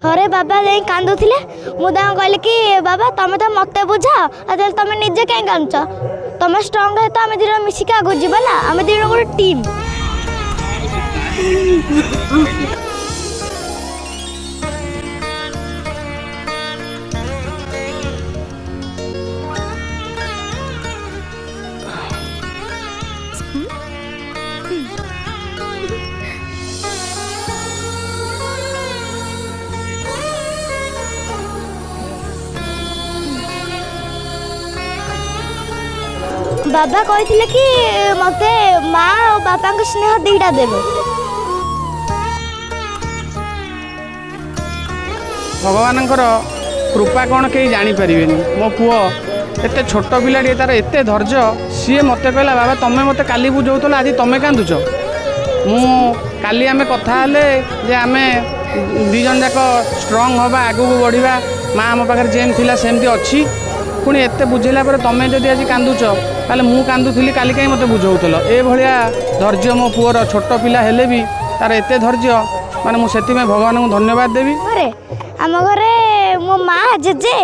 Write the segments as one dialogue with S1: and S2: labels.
S1: हरे बाबा जाई कांदुथिले मुदा कहले कि बाबा तमे तो मते बुझा आ तमे निजे कहीं कांदुच तमे स्ट्रांग है तो आम दिन मिसिका आगो जीवा ना आम दिन गोटे टीम बाबा कहते कि मते माँ और बापा को स्नेह दीटा देवे
S2: भगवान कृपा कौन कहीं जापर मो पुओ एत छोट पिलाटी तार एत धैर्य सी मत कहला बाबा तुम्हें मत काली बुझाऊल आज तुम्हें कांदुच काली आम कथा जे आम दीजन जाक स्ट्रंग हवा आगू बढ़िया माँ आम पाखे जेन थिला सेमती अच्छी पुणी एत बुझेला तुम्हें जदि आज कांदुच ताले मु कांदुली काली कहीं मत बुझाऊल ए भाया धैर्य मो पुअर छोट पिला हेले भी तार एत धैर्य माने मुझे भगवान को धन्यवाद देवी
S1: आम घरे मो माँ जेजे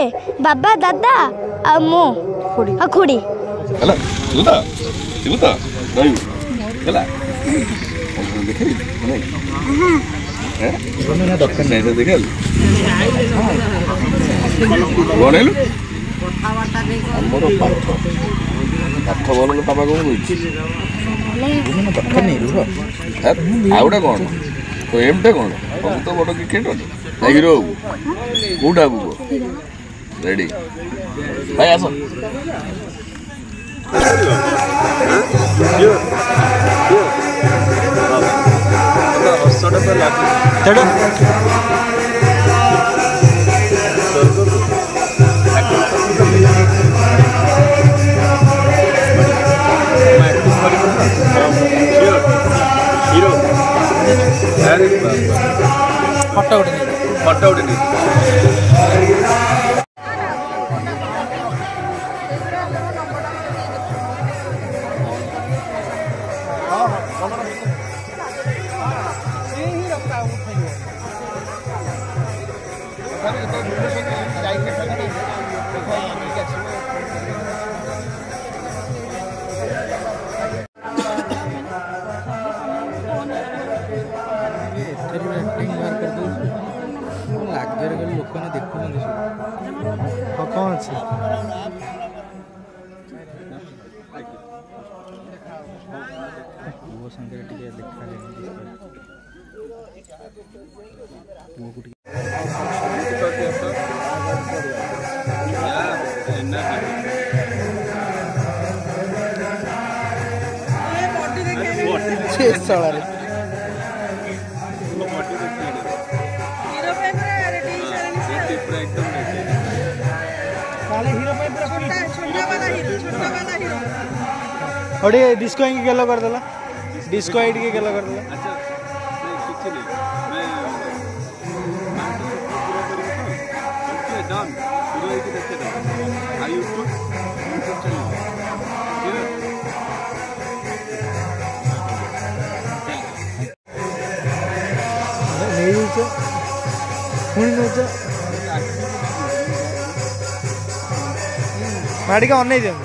S1: बाबा दादा आ मो खुड़ी
S3: पाठ बोल पापा कौन आउटा कौन तो एमटा कौन हम तो बड़ क्रिकेटर हिरो कौटा रेडी भाई आस फटो उठे लोक देखुना कौन अच्छे पुओ संगे देखा
S4: अरे डिस्को आइक गेलो कर देला डिस्को आइड के गेलो कर देला
S3: अच्छा कुछ नहीं मैं डन हीरो एक देखे दो आई यूट्यूब
S4: नहीं छ पुणी नोच माड़ी का अनै दियो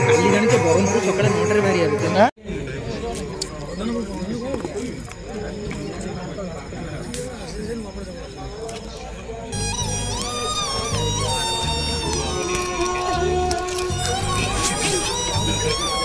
S4: काली जानी तो बरहमपुर सकाल 9 बाहर
S3: Thank you.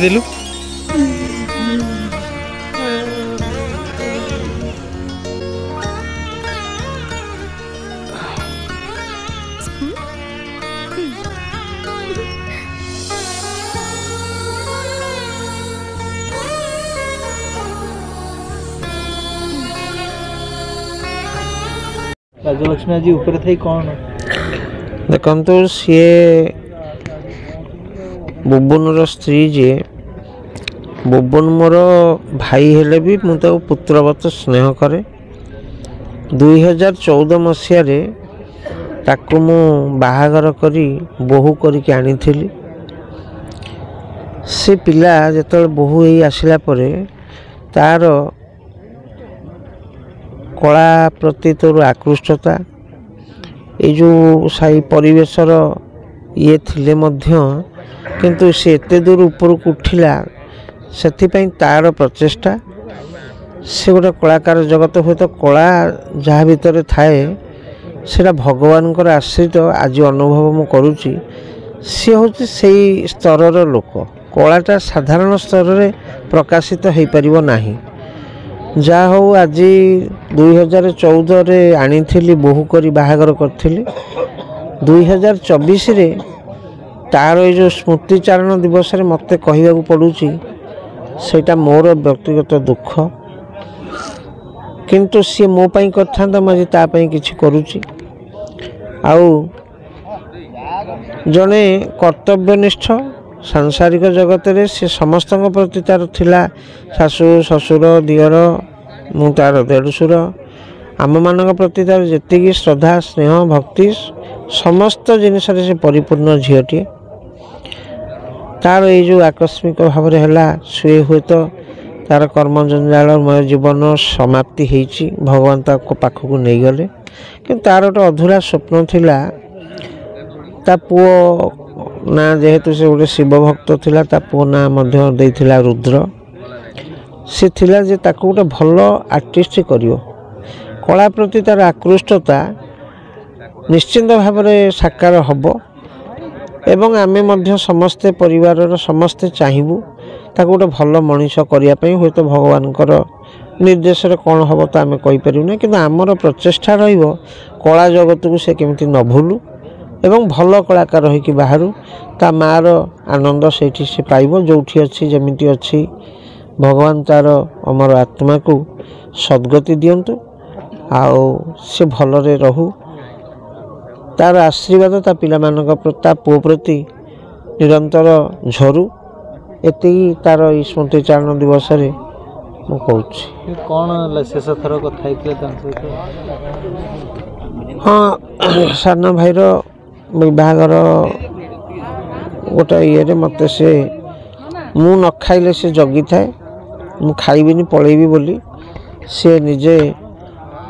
S4: দেলু राजलक्ष्मी आज ऊपर थी कौन
S5: देखु सी बुबुन स्त्री जी बुबुन मोर भाई हेले भी मुझे पुत्रवत स्नेह करे 2014 मसीह ताकू मु बाहागर करी बोहू करके आनी से पिला जो बोहू ही आसला परे तार कला प्रति तोर आकृष्टता ये जो साई परिवेशर ये थिले मध्य किंतु से एते दूर ऊपर को उठिला से तार प्रचेष्टा से गोटे कलाकार जगत हुए तो कला जहाँ भीतर थाए सेटा भगवान को आश्रित आज अनुभव मु करुच्ची सी हूँ से स्तर लोक कलाटा साधारण स्तर में प्रकाशित हो पारिबो नाही जा हो आज 2014 रे आनी बोहू करी बाहागर करी 2024 रे तार ये जो स्मृतिचारण दिवस रे मते कहवा पड़ुची सेटा मोर व्यक्तिगत दुख किंतु सी मो पाई करथा मुझे तापाई किछि करुची आउ जने कर्तव्यनिष्ठ सांसारिक जगत रे से समस्त प्रति तार थिला शाशु ससुर दियर मु तार देढ़सुर आम मान प्रति तार जी श्रद्धा स्नेह भक्ति समस्त जिनिस से परिपूर्ण झीटी तार ये जो आकस्मिक भाव है सी हुए तो तार कर्म जंजालमय जीवन समाप्ति होती भगवान पाखक नहीं गले कि तार गोटे अधूरा स्वप्न थिला ता पुओ ना जेहेतु से गोटे शिव भक्त थिला ता पुओ ना मध्य देइथिला रुद्र से थिला जे ताको गोटे भल आर्टिस्ट करियो कला प्रति तार आकृष्टता निश्चिंत भाव में साकार हब एवं आमे मध्य समस्ते परिवार समस्ते चाहिबू ताको गोटे भल मनीष करिया पई होय तो भगवान निर्देश कौन हम तो आम कहीपरूना कि आमर प्रचेषा कला जगत को से केमिति न भूलू एवं भल कलाकार होइकी बाहर ता मार आनंद से पाइब जो अच्छी जमीती अच्छी भगवान तार अमर आत्मा को सद्गति दियंतु आउ से भलरे रहू तार आशीर्वाद ता पिला ता पुओ प्रति निरंतर झरू एति तार स्मृतिचारण दिवस रे मु कहूँ
S4: कौन शेष थर कथा
S5: हाँ सान भाईर विभागर गोटे ये मत से मु न खाइले से जगी थाए मु खाइबिनी पलैबी बोली से निजे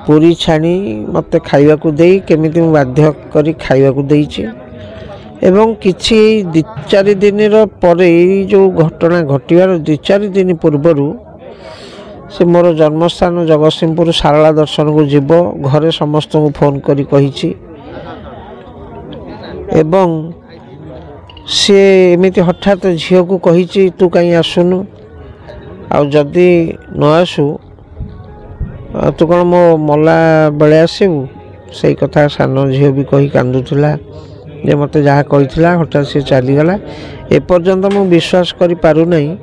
S5: पूरी छाणी मत खाइबा को देई केमिति मु बाध्य करी खाइबा को देइछि एवं किछि 2-4 दिन पर जो घटना घटिवार 2-4 दिन पूर्वरु से मोर जन्मस्थान जगतसिंहपुर शारला दर्शन को जीव घरे समस्त को फोन करी कहिछि एवं सी एमिति हठात झील को कही तू कहीं आसुनु आ जदि न आसु तू कौन मो मला बेले आसबू से कथा सान झील भी कही कांदुला जे मत जहाँ कही हठात सी चलीगला एपर्यंत मु विश्वास करि पारु नहीं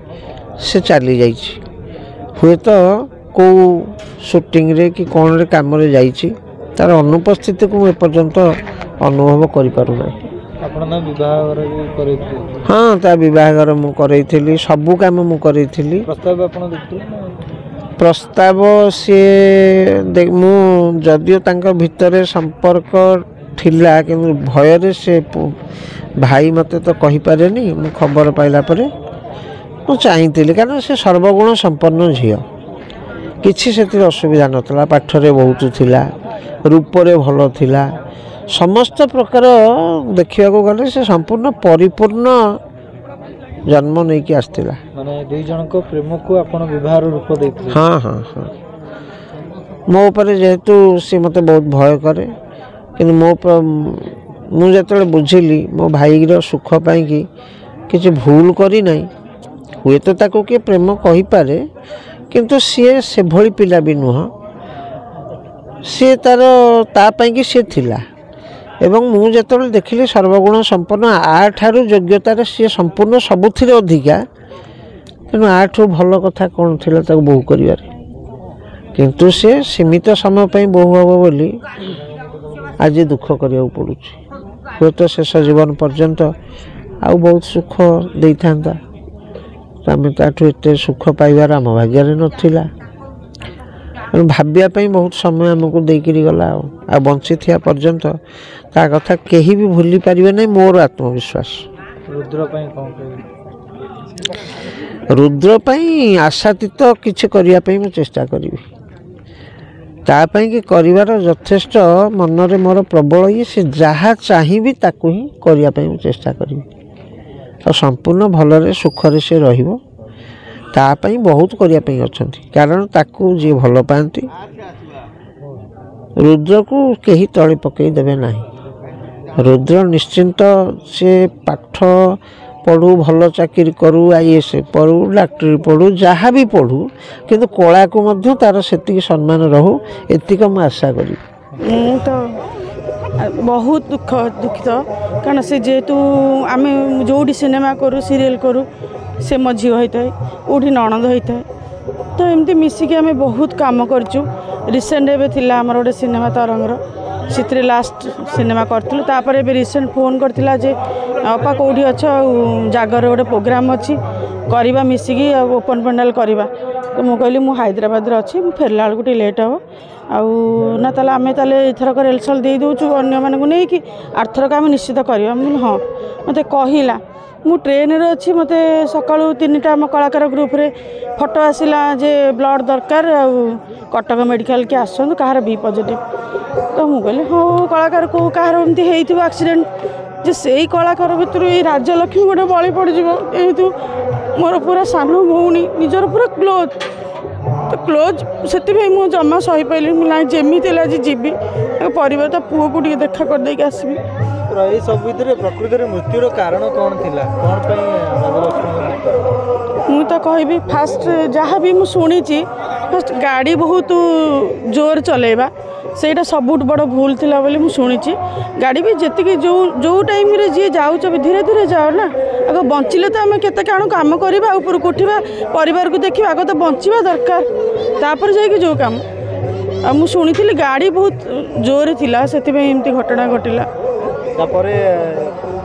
S5: से चली जाइछि हुए तो कौ शूटिंग रे कि कौन रे काम रे जाइछि तार अनुपस्थिति को एपर्यंत अनुभव करि पारु नहीं हाँ ता विवाहर मु करैथिली सबु काम मु करैथिली प्रस्ताव सी मु जदियो तांका भितर संपर्क थिला किंतु भय से भाई मत तो कहीपे मु खबर पाइला परे मु चाहिए कारण से सर्वगुण संपन्न झील किसी से असुविधा नाला पाठरे बहुत थिला रूपरे भल थिला समस्त प्रकार देखा गले से संपूर्ण परिपूर्ण जन्म नहीं कि आसला
S4: माने दुई जन को प्रेम को आपण विवाह रूप देते।
S5: हाँ हाँ हाँ मो ऊपर जेहेतु सी मत बहुत भय करे कि मुझे बुझिली मो भाईर सुख पाई कि भूल करी नहीं हुए तो ताको किए प्रेम कही पारे किंतु सी से भली पिला भी नुह सी तार तापाई कि सी थिला एवं मुझे देखिली सर्वगुण संपन्न आठारू योग्यतार सी संपूर्ण सबुथिरे अधिका तेणु आठू भल कथा कौन थिला ताको बोहू करिवार किंतु सी सीमित समय पर बोहू हम बोली आज दुख करिया पड़ुछि हुए तो शेष जीवन पर्यंत आउ बहुत सुख दे था आम ताठू एत सुख पाइबार आम भाग्य नाला भावियापी बहुत समय आमको देकरी गला आ बंची थिया पर्यंत ता कथा केही भी भूली पारिबे नहीं मोर आत्मविश्वास।
S4: रुद्र पई कोन
S5: रुद्र पई आशातीत किछि करिया पई मैं चेष्टा करी तापाई कि करिवार यथेष्ट मन रे मोर प्रबल ये से जहाँ चाहिए ताकू ही करिया पई मैं चेष्टा करी और संपूर्ण भलरे सुखरे से रहिबो तापाई बहुत करिया पई अछंती कारण ताकू जे भल पाती रुद्र को केही तले पकई देबे नाही रुद्र निश्चिंत से पाठ पढ़ू भल चाकरी करू आईएएस पढ़ू डॉक्टरी पढ़ू जहाँ भी पढ़ू किंतु कला को मध्य तार सेतिक सम्मान रहू एतिक मैं आशा करी।
S6: तो बहुत दुखित कारण से जेहेतु आम जो सिनेमा करूँ सीरियल करूँ से मो झी होता है कौटी नणंद होता है तो एमती मिसिकी आम बहुत काम करचु रिसेंट एवं थिला आमर गोटे सिनेमा तरंगर से लास्ट सिनेमा करूँ तापर ए रिसेंट फोन करथिला जे अपा कौटी अच्छ जागर गोटे प्रोग्राम अच्छी करवा मिसिकी ओपन पेंडाल करवा तो मुझे कहली मु हैदराबाद अच्छी मुझे फेरला बेलू टे लेट हे आउ ना ताले आमे ताले एथरक रेलसल दे दउछु अन्य मानकु नै कि आरथरक आमे निश्चित करबा हम हां मते कहिला मु ट्रेन रे अछि मते सकाळु 3टा हम कलाकार ग्रुप रे फोटो आसिला जे ब्लड दरकार कटक मेडिकल के आसंद कहार बी पॉजिटिव तो मु कहले हो कलाकार को कहार एमती हेइथिबो एक्सीडेंट जे सेही कलाकार भितर ए राज्यलक्ष्मी गोटे बळी पड़ जिवो एतु मोर पूरा सानो भौणी निजर पूरा क्लोज से मुझे जमा सही पाइली ना जमी आज जीवी परिवार तो पुओ को देखा कर देके आसबी
S4: सब भितर प्रकृति मृत्युर कारण कौन थिला
S6: मु तो कहबी फास्ट जहाँ भी मुझे फास्ट गाड़ी बहुत जोर चलेबा सेटा सबुठ बड़ भूल थिला बोली मु शुणी गाड़ी भी जी जो जो टाइम रे जी जाऊँ धीरे धीरे जाओ ना आगे बंचिले तो आम केते काण काम करवा ऊपर को उठा परिवार को देखा आगे तो बंचवा दरकार तापर जाइए जो काम आ मु शुणी गाड़ी बहुत जोर थिला सेतिबे एमती घटना घटिला
S4: तापरे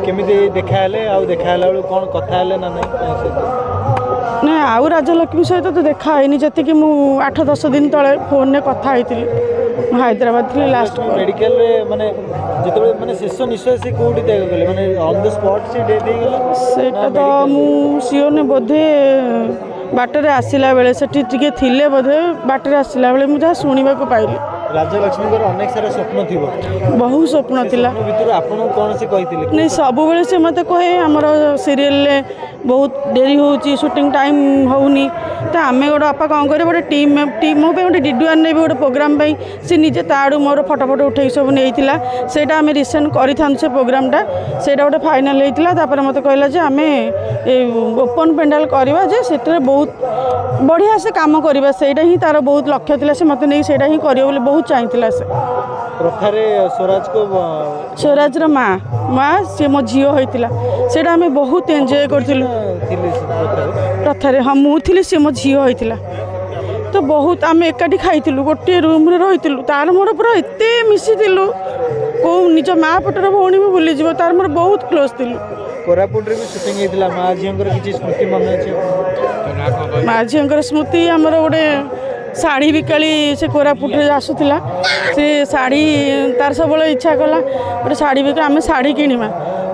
S4: केमिति देखाले आ देखाला कोन कथा हेले ना नहीं
S6: ना आउ राजलक्ष्मी सहित तो देखा है जी कि मु 8-10 दिन तले फोन में कथा होती हैदराबाद थी लास्ट
S4: मेडिकल रे माने जेतबे माने शेष निश्वास से कोडी दे गेले माने ऑन द स्पॉट से डेथ हो गेले सेटा
S6: तो मु सियोर ने बोधे बाटर आसिला बेले सेठी टिके थिले बोधे बाटर आसिला बेले मु जा सुनिबा को पाइली
S4: राजलक्ष्मी को अनेक सारा स्वप्न थिबो
S6: बहुत स्वप्न थिला
S4: भितर आपन कोन से कहितिले
S6: नहीं सब बेले से मते कहे हमर सीरियल ले बहुत देरी होची शूटिंग टाइम होउनी तो आमे गोटे आपा कौन करे गोटे टीम मो पे गोटे डिडुआन ने गोटे प्रोग्राम पाई से निजे ताड़ू मोर फोटो फोटो उठे सब नहीं सेटा आमे रिसेंट करि थान से प्रोग्रामटा सेटा गोटे फाइनल होइतिला तापर मते कहला जे आमे ओपन पेंडाल करवा जे सेटा बहुत बढ़िया से काम करवा सेटा ही तार बहुत लक्ष्य थिला से मते नहीं सेटा ही करियो बोले बहुत चाहिथिला से
S4: प्रथारे स्वराज को
S6: स्वराज रो माँ से मो झील होइतिला सेटा आमे बहुत एंजॉय करथिलु प्रथारे हम मु थिली से मो झील होइतिला तो बहुत आम एकाठी खाइलु गोटे रूम रे रहिलु तार मोर पूरा एते मिसिलु को निज माँ पटर भौणी भी भूली जीव तार मोर बहुत क्लोज थिलु
S4: कोरापुट रे भी शूटिंग हेतिला माँ झींकर किछि स्मृति मन अछि
S6: माँ झींकर स्मृति हमर गोटे ଶାଢ଼ୀ ବିକାଳି ସେ କୋରାପୁଟରେ ଆସୁଥିଲା ସେ ଶାଢ଼ୀ ତାର ସବୁବେଳେ ଇଚ୍ଛା କଲା ଗୋଟେ ଶାଢ଼ୀ ବିକା ଆମେ ଶାଢ଼ୀ କିଣିବା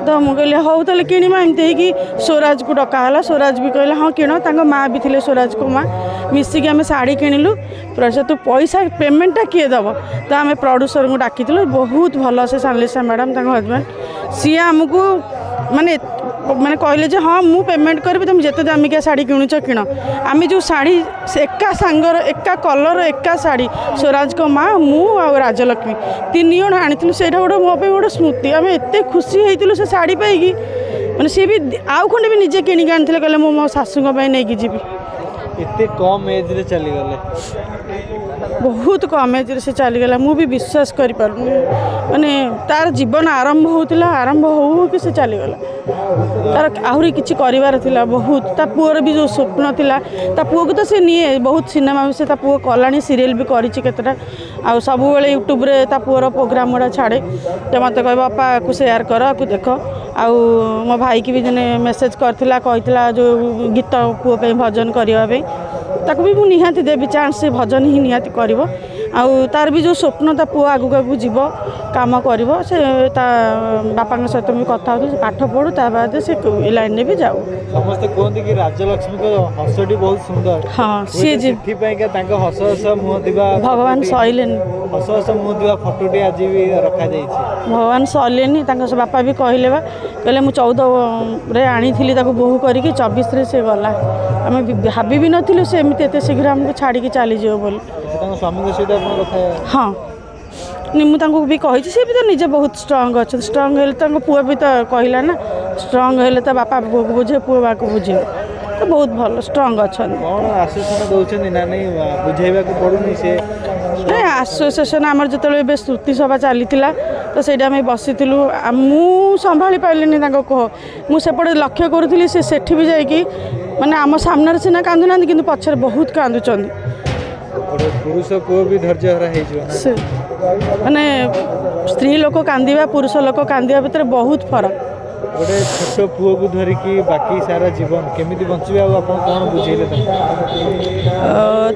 S6: ତ ମୁଁ କହିଲି ହଉ ତାହେଲେ କିଣିବା ଏମିତି ହେଇକି ସ୍ୱରାଜକୁ ଡକା ହେଲା ସ୍ୱରାଜ ବି କହିଲା ହଁ କିଣ ତାଙ୍କ ମାଆ ବି ଥିଲେ ସ୍ୱରାଜଙ୍କ ମାଆ ମିଶିକି ଆମେ ଶାଢ଼ୀ କିଣିଲୁ ତୁ ପଇସା ପେମେଣ୍ଟଟା କିଏ ଦେବ ତ ଆମେ ପ୍ରଡ୍ୟୁସରଙ୍କୁ ଡାକିଥିଲୁ ବହୁତ ଭଲ ସେ ସାନଲିସା ମ୍ୟାଡ଼ାମ୍ ତାଙ୍କ ହଜବେଣ୍ଡ ସିଏ ଆମକୁ ମାନେ ମାନେ କହିଲେ ଯେ ହଁ ମୁଁ ପେମେଣ୍ଟ କରିବି ତୁମେ ଯେତେ ଦାମିକିଆ ଶାଢ଼ୀ କିଣୁଛ କିଣ ଆମେ ଯେଉଁ ଶାଢ଼ୀ ଏକା ସାଙ୍ଗର ଏକା କଲର୍ ଏକା ଶାଢ଼ୀ ସ୍ୱରାଜଙ୍କ ମାଆ ମୁଁ ଆଉ ରାଜଲକ୍ଷ୍ମୀ 3 ଜଣ ଆଣିଥିଲୁ ସେଇଟା ଗୋଟେ ମୋ ପାଇଁ ଗୋଟେ ସ୍ମୃତି ଆମେ ଏତେ ଖୁସି ହେଇଥିଲୁ ସେ ଶାଢ଼ୀ ପାଇକି ମାନେ ସିଏ ବି ଆଉ ଖଣ୍ଡେ ବି ନିଜେ କିଣିକି ଆଣିଥିଲେ କହିଲେ ମୁଁ ମୋ ଶାଶୁଙ୍କ ପାଇଁ ନେଇକି ଯିବି
S4: ଏତେ କମ୍ ଏଜ୍ରେ ଚାଲିଗଲେ
S6: ବହୁତ କମ୍ ଏଜ୍ରେ ସେ ଚାଲିଗଲା ମୁଁ ବି ବିଶ୍ୱାସ କରିପାରୁନି ମାନେ ତାର ଜୀବନ ଆରମ୍ଭ ହେଉଥିଲା ଆରମ୍ଭ ହଉ କି ସେ ଚାଲିଗଲା ତାର ଆହୁରି କିଛି କରିବାର ଥିଲା ବହୁତ ତା ପୁଅର ବି ଯେଉଁ ସ୍ୱପ୍ନ ଥିଲା ତା ପୁଅକୁ ତ ସେ ନିଏ ବହୁତ ସିନେମା ବି ସେ ତା ପୁଅ କଲାଣି ସିରିଏଲ୍ ବି କରିଛି କେତେଟା ଆଉ ସବୁବେଳେ ୟୁଟ୍ୟୁବରେ ତା ପୁଅର ପ୍ରୋଗ୍ରାମ ଗୁଡ଼ା ଛାଡ଼େ ତ ମୋତେ କହିବ ବାପା ଆକୁ ସେୟାର କର ଆକୁ ଦେଖ ଆଉ ମୋ ଭାଇକି ବି ଜଣେ ମେସେଜ୍ କରିଥିଲା କହିଥିଲା ଯେଉଁ ଗୀତ ପୁଅ ପାଇଁ ଭଜନ କରିବା ପାଇଁ ତାକୁ ବି ମୁଁ ନିହାତି ଦେବି ଚାନ୍ସ ସେ ଭଜନ ହିଁ ନିହାତି କରିବ ଆଉ ତାର ବି ଯେଉଁ ସ୍ୱପ୍ନ ତା ପୁଅ ଆଗକୁ ଆଗକୁ ଯିବ କାମ କରିବ ସେ ତା ବାପାଙ୍କ ସହିତ ବି କଥା ହେଉଥିଲି ପାଠ ପଢ଼ୁ ତା ବାଦ ସେ ଏ ଲାଇନ୍ରେ ବି ଯାଉ
S4: ସମସ୍ତେ କୁହନ୍ତି କି ରାଜଲକ୍ଷ୍ମୀଙ୍କ ହସଟି ବହୁତ ସୁନ୍ଦର
S6: ହଁ ସିଏ
S4: ସେଥିପାଇଁକା ତାଙ୍କ ହସ ହସ ମୁହଁ ଥିବା
S6: ଭଗବାନ ସହିଲେନି
S4: ହସ ହସ ମୁହଁ ଥିବା ଫଟୋଟି ଆଜି ବି ରଖାଯାଇଛି
S6: ଭଗବାନ ସହିଲେନି ତାଙ୍କ ବାପା ବି କହିଲେ ବା କହିଲେ ମୁଁ 14ରେ ଆଣିଥିଲି ତାକୁ ବୋହୂ କରିକି 24ରେ ସେ ଗଲା ଆମେ ଭାବି ବି ନଥିଲୁ ସେ ଏମିତି ଏତେ ଶୀଘ୍ର ଆମକୁ ଛାଡ଼ିକି ଚାଲିଯିବ ବୋଲି
S4: ତାଙ୍କ ସ୍ୱାମୀଙ୍କ ସହିତ ଆପଣ କଥା
S6: ହଁ ମୁଁ ତାଙ୍କୁ ବି କହିଛି ସେ ବି ତ ନିଜେ ବହୁତ ଷ୍ଟ୍ରଙ୍ଗ ଅଛନ୍ତି ଷ୍ଟ୍ରଙ୍ଗ ହେଲେ ତାଙ୍କ ପୁଅ ବି ତ କହିଲା ନା ଷ୍ଟ୍ରଙ୍ଗ ହେଲେ ତା ବାପା ପୁଅକୁ ବୁଝେ ପୁଅ ବାକୁ ବୁଝେ ତ ବହୁତ ଭଲ ଷ୍ଟ୍ରଙ୍ଗ ଅଛନ୍ତି
S4: କ'ଣ ଆଶ୍ୱାସନା ଦେଉଛନ୍ତି ନା ନାଇଁ ବୁଝେଇବାକୁ ପଡ଼ୁନି ସେ
S6: ନାଇଁ ଆସୋସିଏସନ୍ ଆମର ଯେତେବେଳେ ଏବେ ସ୍ତୁତି ସଭା ଚାଲିଥିଲା ତ ସେଇଟା ଆମେ ବସିଥିଲୁ ମୁଁ ସମ୍ଭାଳି ପାରିଲିନି ତାଙ୍କ କୋହ ମୁଁ ସେପଟେ ଲକ୍ଷ୍ୟ କରୁଥିଲି ସେ ସେଠି ବି ଯାଇକି ମାନେ ଆମ ସାମ୍ନାରେ ସିନା କାନ୍ଦୁନାହାନ୍ତି କିନ୍ତୁ ପଛରେ ବହୁତ କାନ୍ଦୁଛନ୍ତି
S4: ଗୋଟେ ପୁରୁଷ ପୁଅ ବି ଧୈର୍ଯ୍ୟହରା ହେଇଯିବ
S6: ସେ ମାନେ ସ୍ତ୍ରୀ ଲୋକ କାନ୍ଦିବା ପୁରୁଷ ଲୋକ କାନ୍ଦିବା ଭିତରେ ବହୁତ ଫରକ
S4: ଗୋଟେ ଛୋଟ ପୁଅକୁ ଧରିକି ବାକି ସାରା ଜୀବନ କେମିତି ବଞ୍ଚିବେ ଆଉ ଆପଣ କ'ଣ ବୁଝେଇଲେ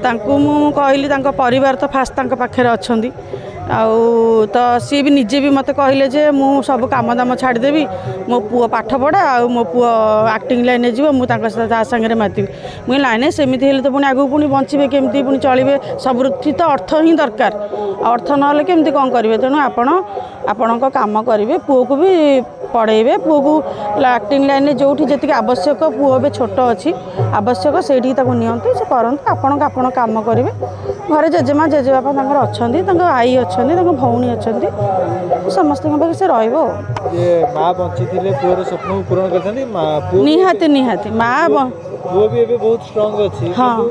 S6: ତାଙ୍କୁ ମୁଁ କହିଲି ତାଙ୍କ ପରିବାର ତ ଫାଷ୍ଟ ତାଙ୍କ ପାଖରେ ଅଛନ୍ତି ଆଉ ତ ସିଏ ବି ନିଜେ ବି ମୋତେ କହିଲେ ଯେ ମୁଁ ସବୁ କାମ ଦାମ ଛାଡ଼ିଦେବି ମୋ ପୁଅ ପାଠ ପଢ଼ା ଆଉ ମୋ ପୁଅ ଆକ୍ଟିଂ ଲାଇନ୍ରେ ଯିବ ମୁଁ ତାଙ୍କ ସହିତ ତା ସାଙ୍ଗରେ ମାତିବି ମୁଁ ଲାଇନ୍ ସେମିତି ହେଲେ ତ ପୁଣି ଆଗକୁ ପୁଣି ବଞ୍ଚିବେ କେମିତି ପୁଣି ଚଳିବେ ସବୁଠି ତ ଅର୍ଥ ହିଁ ଦରକାର ଅର୍ଥ ନହେଲେ କେମିତି କ'ଣ କରିବେ ତେଣୁ ଆପଣଙ୍କ କାମ କରିବେ ପୁଅକୁ ବି ପଢ଼େଇବେ ପୁଅକୁ ଆକ୍ଟିଂ ଲାଇନ୍ରେ ଯେଉଁଠି ଯେତିକି ଆବଶ୍ୟକ ପୁଅ ଏବେ ଛୋଟ ଅଛି ଆବଶ୍ୟକ ସେଇଠିକି ତାକୁ ନିଅନ୍ତୁ ସେ କରନ୍ତୁ ଆପଣ କାମ କରିବେ ଘରେ ଜେଜେମା ଜେଜେବାପା ତାଙ୍କର ଅଛନ୍ତି ତାଙ୍କ ଆଈ ଅଛନ୍ତି ତାଙ୍କ ଭଉଣୀ ଅଛନ୍ତି ସମସ୍ତଙ୍କ ପାଖରେ ସେ ରହିବ ଆଉ
S4: ମା ବଞ୍ଚିଥିଲେ ପୁଅର ସ୍ୱପ୍ନକୁ ପୂରଣ କରିଥାନ୍ତି
S6: ନିହାତି ମା
S4: ପୁଅ ବି ଏବେ ବହୁତ ଷ୍ଟ୍ରଙ୍ଗ ଅଛି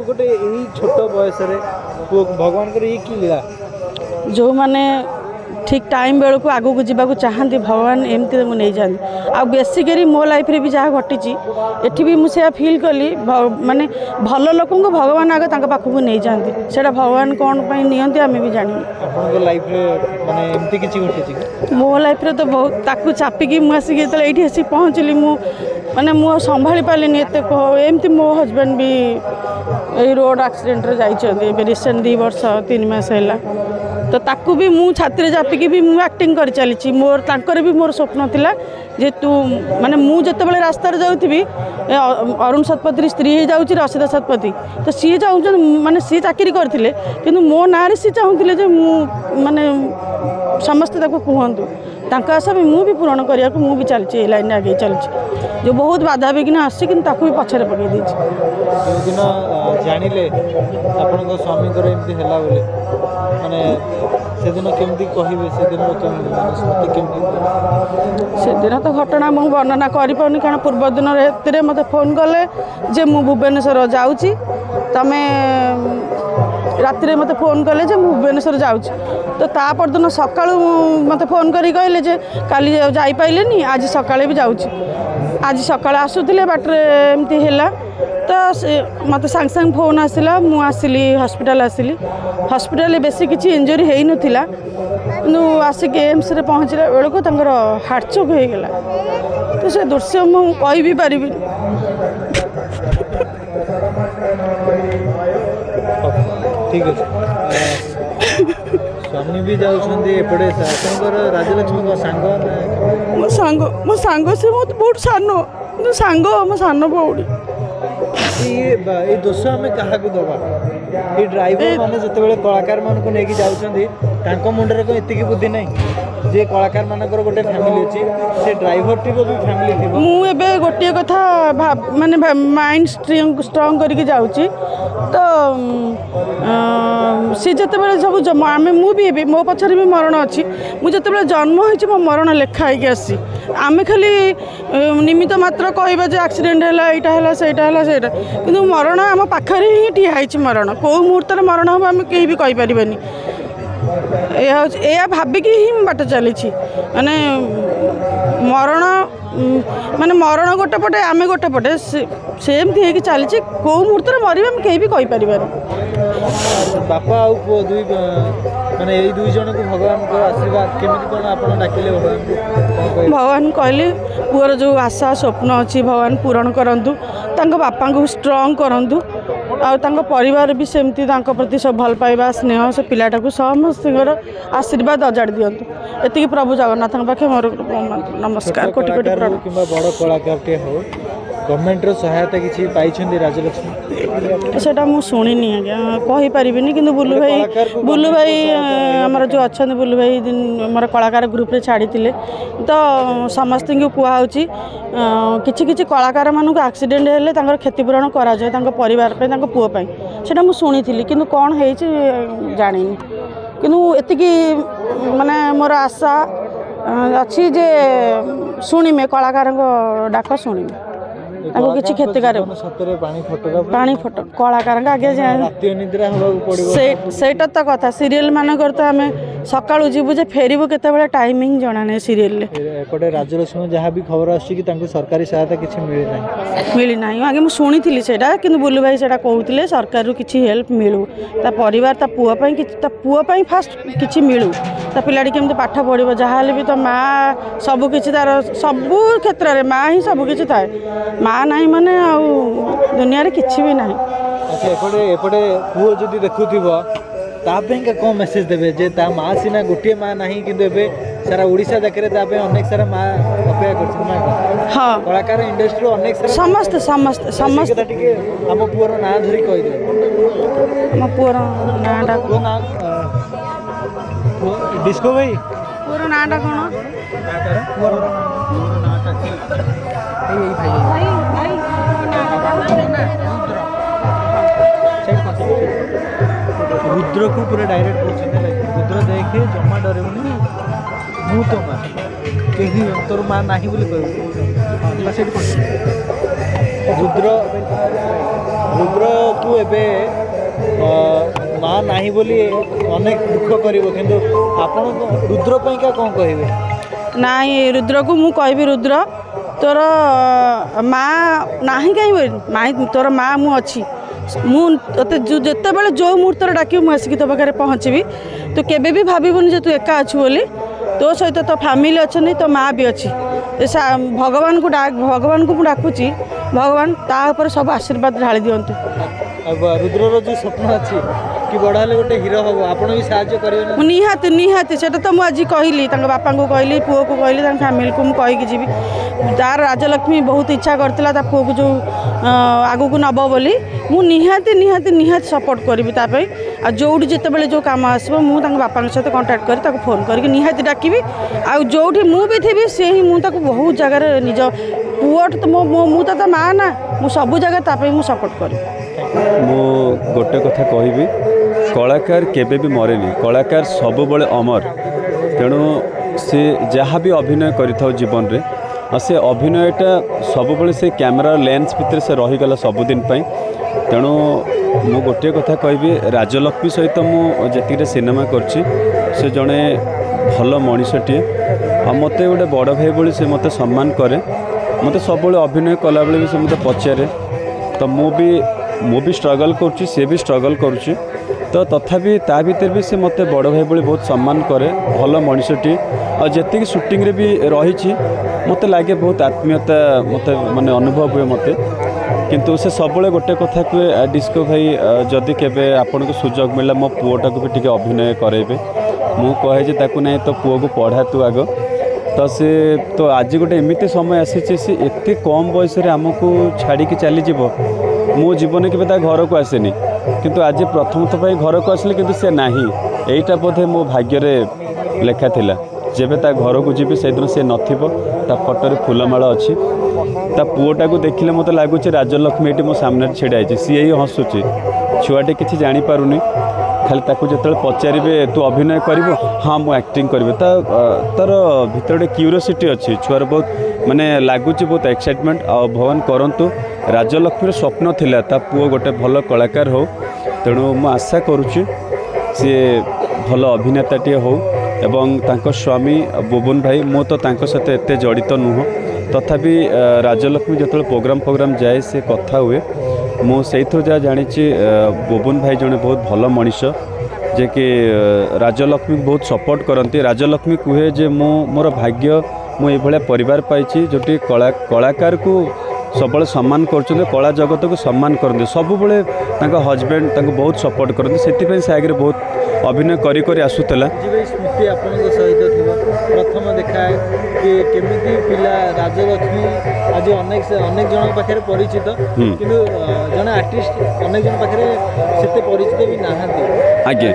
S4: ଗୋଟେ ଏଇ ଛୋଟ ବୟସରେ ପୁଅ ଭଗବାନଙ୍କର ଇଏ କି ଲୀଳା
S6: ଯେଉଁମାନେ ଠିକ୍ ଟାଇମ୍ ବେଳକୁ ଆଗକୁ ଯିବାକୁ ଚାହାନ୍ତି ଭଗବାନ ଏମିତି ମୁଁ ନେଇଯାଆନ୍ତି ଆଉ ବେସିକାଲି ମୋ ଲାଇଫ୍ରେ ବି ଯାହା ଘଟିଛି ଏଠି ବି ମୁଁ ସେୟା ଫିଲ୍ କଲି ମାନେ ଭଲ ଲୋକଙ୍କୁ ଭଗବାନ ଆଗ ତାଙ୍କ ପାଖକୁ ନେଇଯାଆନ୍ତି ସେଇଟା ଭଗବାନ କ'ଣ ପାଇଁ ନିଅନ୍ତି ଆମେ ବି ଜାଣିବୁ
S4: ଆପଣଙ୍କ ଲାଇଫ୍ରେ ମାନେ ଏମିତି କିଛି ଘଟିଛି
S6: ମୋ ଲାଇଫ୍ରେ ତ ବହୁତ ତାକୁ ଚାପିକି ମୁଁ ଆସିକି ଯେତେବେଳେ ଏଇଠି ଆସିକି ପହଞ୍ଚିଲି ମୁଁ ଆଉ ସମ୍ଭାଳି ପାରିଲିନି ଏତେ ଏମିତି ମୋ ହଜବେଣ୍ଡ ବି ଏଇ ରୋଡ଼ ଆକ୍ସିଡେଣ୍ଟରେ ଯାଇଛନ୍ତି ଏବେ ରିସେଣ୍ଟ 2 ବର୍ଷ 3 ମାସ ହେଲା ତ ତାକୁ ବି ମୁଁ ଛାତିରେ ଚାପିକି ବି ମୁଁ ଆକ୍ଟିଂ କରି ଚାଲିଛି ତାଙ୍କର ବି ମୋର ସ୍ୱପ୍ନ ଥିଲା ଯେ ତୁ ମାନେ ମୁଁ ଯେତେବେଳେ ରାସ୍ତାରେ ଯାଉଥିବି ଅରୁଣ ଶତପଥୀର ସ୍ତ୍ରୀ ହେଇଯାଉଛି ରସିଦା ଶତପଥୀ ତ ସିଏ ଚାହୁଁଛନ୍ତି ମାନେ ସିଏ ଚାକିରି କରିଥିଲେ କିନ୍ତୁ ମୋ ନାଁରେ ସିଏ ଚାହୁଁଥିଲେ ଯେ ମୁଁ ମାନେ ସମସ୍ତେ ତାକୁ କୁହନ୍ତୁ ତାଙ୍କ ଆଶା ବି ମୁଁ ବି ପୂରଣ କରିବାକୁ ମୁଁ ବି ଚାଲିଛି ଏ ଲାଇନ୍ରେ ଆଗେଇ ଚାଲିଛି ଯେଉଁ ବହୁତ ବାଧାବିଘ୍ନ ଆସୁଛି କିନ୍ତୁ ତାକୁ ବି ପଛରେ ପକାଇ ଦେଇଛି
S4: ଯେଉଁଦିନ ଜାଣିଲେ ଆପଣଙ୍କ ସ୍ୱାମୀଙ୍କର ଏମିତି ହେଲା ବୋଲି ମାନେ ସେଦିନ କେମିତି କହିବେ ସେଦିନ
S6: ତ ଘଟଣା ମୁଁ ବର୍ଣ୍ଣନା କରିପାରୁନି କାରଣ ପୂର୍ବ ଦିନ ରାତିରେ ମୋତେ ଫୋନ୍ କଲେ ଯେ ମୁଁ ଭୁବନେଶ୍ୱର ଯାଉଛି ତମେ ରାତିରେ ମୋତେ ଫୋନ୍ କଲେ ଯେ ମୁଁ ଭୁବନେଶ୍ୱର ଯାଉଛି ତ ତା ପରଦିନ ସକାଳୁ ମୋତେ ଫୋନ୍ କରି କହିଲେ ଯେ କାଲି ଯାଇପାରିଲେନି ଆଜି ସକାଳେ ବି ଯାଉଛି ଆଜି ସକାଳେ ଆସୁଥିଲେ ବାଟରେ ଏମିତି ହେଲା ତ ମୋତେ ସାଙ୍ଗେ ସାଙ୍ଗେ ଫୋନ୍ ଆସିଲା ମୁଁ ଆସିଲି ହସ୍ପିଟାଲରେ ବେଶୀ କିଛି ଇଞ୍ଜୁରି ହେଇନଥିଲା କିନ୍ତୁ ଆସିକି ଏମ୍ସରେ ପହଞ୍ଚିଲା ବେଳକୁ ତାଙ୍କର ହାର୍ଟ ଚୋକ୍ ହେଇଗଲା ତ ସେ ଦୃଶ୍ୟ ମୁଁ କହିବି ପାରିବିନି
S4: ठीक अच्छे स्वामी भी जाऊँच एपटे आपंकर राजलक्ष्मी सांग
S6: मो सांग से मत बहुत सान सांग मो सान भौणी
S4: ये दोष आम क्या दबा ये ड्राइवर मैंने जिते कलाकार मानक नहीं जाऊँ मुंडे कौन एति बुद्धि ना जे कलाकार मानकर गोटे फैमिली अच्छी से ड्राइवर टी भी फैमिली थी
S6: मुझे गोटे कथा माने माइंड स्ट्रंग करके जाऊँगी तो सी जिते सब आम मुझे मो पचर भी मरण अच्छी मुझे जन्म हो मो मरण लेखाई आसी आम खाली निमित्त मात्र कहवा जे एक्सीडेंट है यहाँ है कि मरण आम पाखे ही ठिया मरण कौ मुहूर्त मरण हम आम कहीं भी कहीपर यह भाविकी ही बाट चली माने मरण माने मरण गोटे पटे आम गोटे पटे सेमती हो चली कौ मुहूर्त मरवा आम कहीं भी कहीपर
S4: बापा आ पुओ दुई माने यही दुई जन को भगवान को आशीर्वाद केमिति कोन आपण डाकिले
S6: भगवान कहले पुअर जो आशा स्वप्न अच्छी भगवान पूरण करंतु तांको बापा को स्ट्रॉन्ग करंतु आ तांको परिवार भी सेमती तांको प्रति सब भल पाइबा स्नेह से पिलाटा को समस्त आशीर्वाद अजाड़ दियंतु एतिकी प्रभु जगन्नाथ पाखे मोर नमस्कार कोटि कोटि प्रणाम
S4: किंबा बड़ कलाकार के हो गवर्नमेंट रो सहायता किछि पाइछन्ती राजलक्ष्मी
S6: सेटा मु सुनिनी आज्ञा कहि परिबिनी किंतु बुल्लू भाई हमर जो अछन बुल्लू भाई हमर कलाकार ग्रुप रे छाड़ीतिले तो समस्त को कुआ होची किछि किछि कलाकार मानक एक्सीडेंट हेले तांकर क्षतिपूरण करा जाय तांको परिवार पे तांको पुओ पई सेटा मु सुनिथिली किंतु कोन हेछि जानिनी किंतु एतिकी माने मोर आशा अच्छी जे शुणिमे कलाकार डाक शुणिमे किसी क्षतिकार पानी फट कलाकार आगे सेटा तो कथा सीरियल मानकर तो आम सकाळू जीवु जे फेरबू केते टाइमिंग जना नहीं सीरियल
S4: एपटे राजलक्ष्मी जहाँ भी खबर आसी सरकारी सहायता किसी
S6: मिली ना आगे मुझे शुणी सेटा कि बुल्लू भाई से कहते सरकार किसी हेल्प मिलू ता परिवार ता पुओ फास्ट किसी मिलू ता पिलाटी केमती पाठ पढ़ो जहाँ भी तो माँ सबकि तार सबू क्षेत्र में माँ ही सबकि थाए माँ नहीं माने दुनिया रे किछि भी नहीं।
S4: अच्छा एपटे पुओ जदि देखुथिबो तापेंका कौन मेसेज देबे जे ता माँ सीना गोटे माँ नहीं किंतु एबे सारा ओडिशा देखरे तापे अनेक सारा माँ अपेक्षा करछन ना
S6: हां
S4: कलाकार इंडस्ट्री अनेक सारा
S6: समस्त समस्त समस्त
S4: टिके हम पुओर ना धरि कहि दे
S6: हम पुओर नाडा
S4: को ना डिस्को भाई
S6: पुओर नाडा कोन
S4: पुओर नाटा एई भाई रुद्र को पूरा डायरेक्ट बोलते रुद्र देखे जमा डरे मु तो माँ कहीं तोर माँ नहीं बोली कह रुद्र रुद्र को एबे माँ नहीं बोली अनेक दुख कर रुद्र क्या कौन कहे
S6: नाई रुद्र को मु कहबी रुद्र तोर माँ नहीं कहीं माँ तोर माँ मु अच्छी मुझे जिते बड़े जो मुहूर्त डाक मुझे तो पाखे पहुँचबी तो केबे भी भावुनि जे तू एका अच्छु बोली तो सहित तो फैमिली अच्छा तो माँ भी अच्छी भगवान को डाकुची भगवान तापर सब आशीर्वाद ढाली दिंतु
S4: रुद्र जो स्वप्न अच्छी कि बड़ा हेले गोटे हीरो हम आपड़ भी साहाଯ୍य करेंगे
S6: निहाती निहाती से तो मुझे कहली बापा को कहली पुओ को कहली फैमिली को मुझे जी तार राजलक्ष्मी बहुत इच्छा करता ता पुओ को जो आगू को नब बोली मु निहाती निहाती निहाती सपोर्ट करी आ जोटी जिते बड़े जो कम आसो मुझे बापा सहित कंटाक्ट कर फोन करके निहाती डाकिबी आ जोटी मु भी थी सी ही मुझे बहुत जगार निज पुओ तो माँ ना मु सब जगह मु सपोर्ट करी
S3: मु गोटे कथा कहबी कलाकार केबे भी मरेनी कलाकार सब बड़े अमर तेणु से जहाँ भी अभिनय करिथाउ जीवन रे से अभिनयटा सब बड़े से कैमरा लेंस भितर से रहीगला सबुदिन तेणु मु गोटे कथा कहबी राजलक्ष्मी सहित मु जेतिके सिनेमा करछि से जड़े भल मनीषटीए आ मते गोटे बड़ भाई भली से मते सम्मान करे मते सब अभिनय कला बेले भी से मते पचारे तो मु भी स्ट्रगल करुच्ची सी भी स्ट्रगल करुच्ची तो तथापि ता भीतर भी से मते बड़ भाई भली बहुत सम्मान करे भल मनीषटी और जी शूटिंग रे भी रही मते लगे बहुत आत्मीयता मते माने अनुभव हुए मते କିନ୍ତୁ ସେ ସବୁବେଳେ ଗୋଟେ କଥା କୁହେ ଡିସ୍କୋ ଭାଇ ଯଦି କେବେ ଆପଣଙ୍କୁ ସୁଯୋଗ ମିଳିଲା ମୋ ପୁଅଟାକୁ ବି ଟିକେ ଅଭିନୟ କରାଇବେ। ମୁଁ କହେ ଯେ ତାକୁ ନାହିଁ ତୋ ପୁଅକୁ ପଢ଼ା ତୁ ଆଗ। ତ ସେ ତ ଆଜି ଗୋଟେ ଏମିତି ସମୟ ଆସିଛି ସେ ଏତେ କମ୍ ବୟସରେ ଆମକୁ ଛାଡ଼ିକି ଚାଲିଯିବ। ମୋ ଜୀବନରେ କେବେ ତା ଘରକୁ ଆସେନି, କିନ୍ତୁ ଆଜି ପ୍ରଥମଥର ପାଇଁ ଘରକୁ ଆସିଲେ କିନ୍ତୁ ସେ ନାହିଁ। ଏଇଟା ବୋଧେ ମୋ ଭାଗ୍ୟରେ ଲେଖା ଥିଲା। ଯେବେ ତା ଘରକୁ ଯିବି ସେଦିନ ସେ ନଥିବ, ତା ଫଟୋରେ ଫୁଲମାଳ ଅଛି। ତା ପୁଅଟାକୁ ଦେଖିଲେ ମୋତେ ଲାଗୁଛି ରାଜଲକ୍ଷ୍ମୀ ଏଇଠି ମୋ ସାମ୍ନାରେ ଛିଡ଼ା ହେଇଛି, ସିଏ ହିଁ ହସୁଛି। ଛୁଆଟି କିଛି ଜାଣିପାରୁନି, ଖାଲି ତାକୁ ଯେତେବେଳେ ପଚାରିବେ ତୁ ଅଭିନୟ କରିବୁ, ହଁ ମୁଁ ଆକ୍ଟିଂ କରିବି, ତାର ଭିତରେ ଗୋଟେ କ୍ୟୁରିଓସିଟି ଅଛି ଛୁଆର, ବହୁତ ମାନେ ଲାଗୁଛି ବହୁତ ଏକ୍ସାଇଟମେଣ୍ଟ। ଆଉ ଭଗବାନ କରନ୍ତୁ, ରାଜଲକ୍ଷ୍ମୀର ସ୍ୱପ୍ନ ଥିଲା ତା ପୁଅ ଗୋଟେ ଭଲ କଳାକାର ହେଉ। ତେଣୁ ମୁଁ ଆଶା କରୁଛି ସିଏ ଭଲ ଅଭିନେତାଟିଏ ହେଉ। ଏବଂ ତାଙ୍କ ସ୍ୱାମୀ ବୁବୁନ ଭାଇ, ମୁଁ ତ ତାଙ୍କ ସହିତ ଏତେ ଜଡ଼ିତ ନୁହଁ, ତଥାପି ରାଜଲକ୍ଷ୍ମୀ ଯେତେବେଳେ ପ୍ରୋଗ୍ରାମ ଯାଏ ସେ କଥା ହୁଏ, ମୁଁ ସେଇଥିରୁ ଯାହା ଜାଣିଛି ବୁବୁନ ଭାଇ ଜଣେ ବହୁତ ଭଲ ମଣିଷ, ଯେ କି ରାଜଲକ୍ଷ୍ମୀ ବହୁତ ସପୋର୍ଟ କରନ୍ତି। ରାଜଲକ୍ଷ୍ମୀ କୁହେ ଯେ ମୋର ଭାଗ୍ୟ, ମୁଁ ଏଇଭଳିଆ ପରିବାର ପାଇଛି ଯେଉଁଠି କଳାକାରକୁ ସବୁବେଳେ ସମ୍ମାନ କରୁଛନ୍ତି, କଳା ଜଗତକୁ ସମ୍ମାନ କରନ୍ତି। ସବୁବେଳେ ତାଙ୍କ ହଜବେଣ୍ଡ ତାଙ୍କୁ ବହୁତ ସପୋର୍ଟ କରନ୍ତି, ସେଥିପାଇଁ ସେ ଆଗରେ ବହୁତ ଅଭିନୟ କରି ଆସୁଥିଲା।
S4: ସ୍ମୃତି ଆପଣଙ୍କ ସହିତ ଥିବ ପ୍ରଥମ ଦେଖା କି କେମିତି ପିଲା ରାଜଲକ୍ଷ୍ମୀ ଆଜି ଅନେକ ଜଣଙ୍କ ପାଖରେ ପରିଚିତ, କିନ୍ତୁ ଜଣେ ଆର୍ଟିଷ୍ଟ ଅନେକ ଜଣ ପାଖରେ ସେତେ ପରିଚିତ ବି ନାହାନ୍ତି।
S3: ଆଜ୍ଞା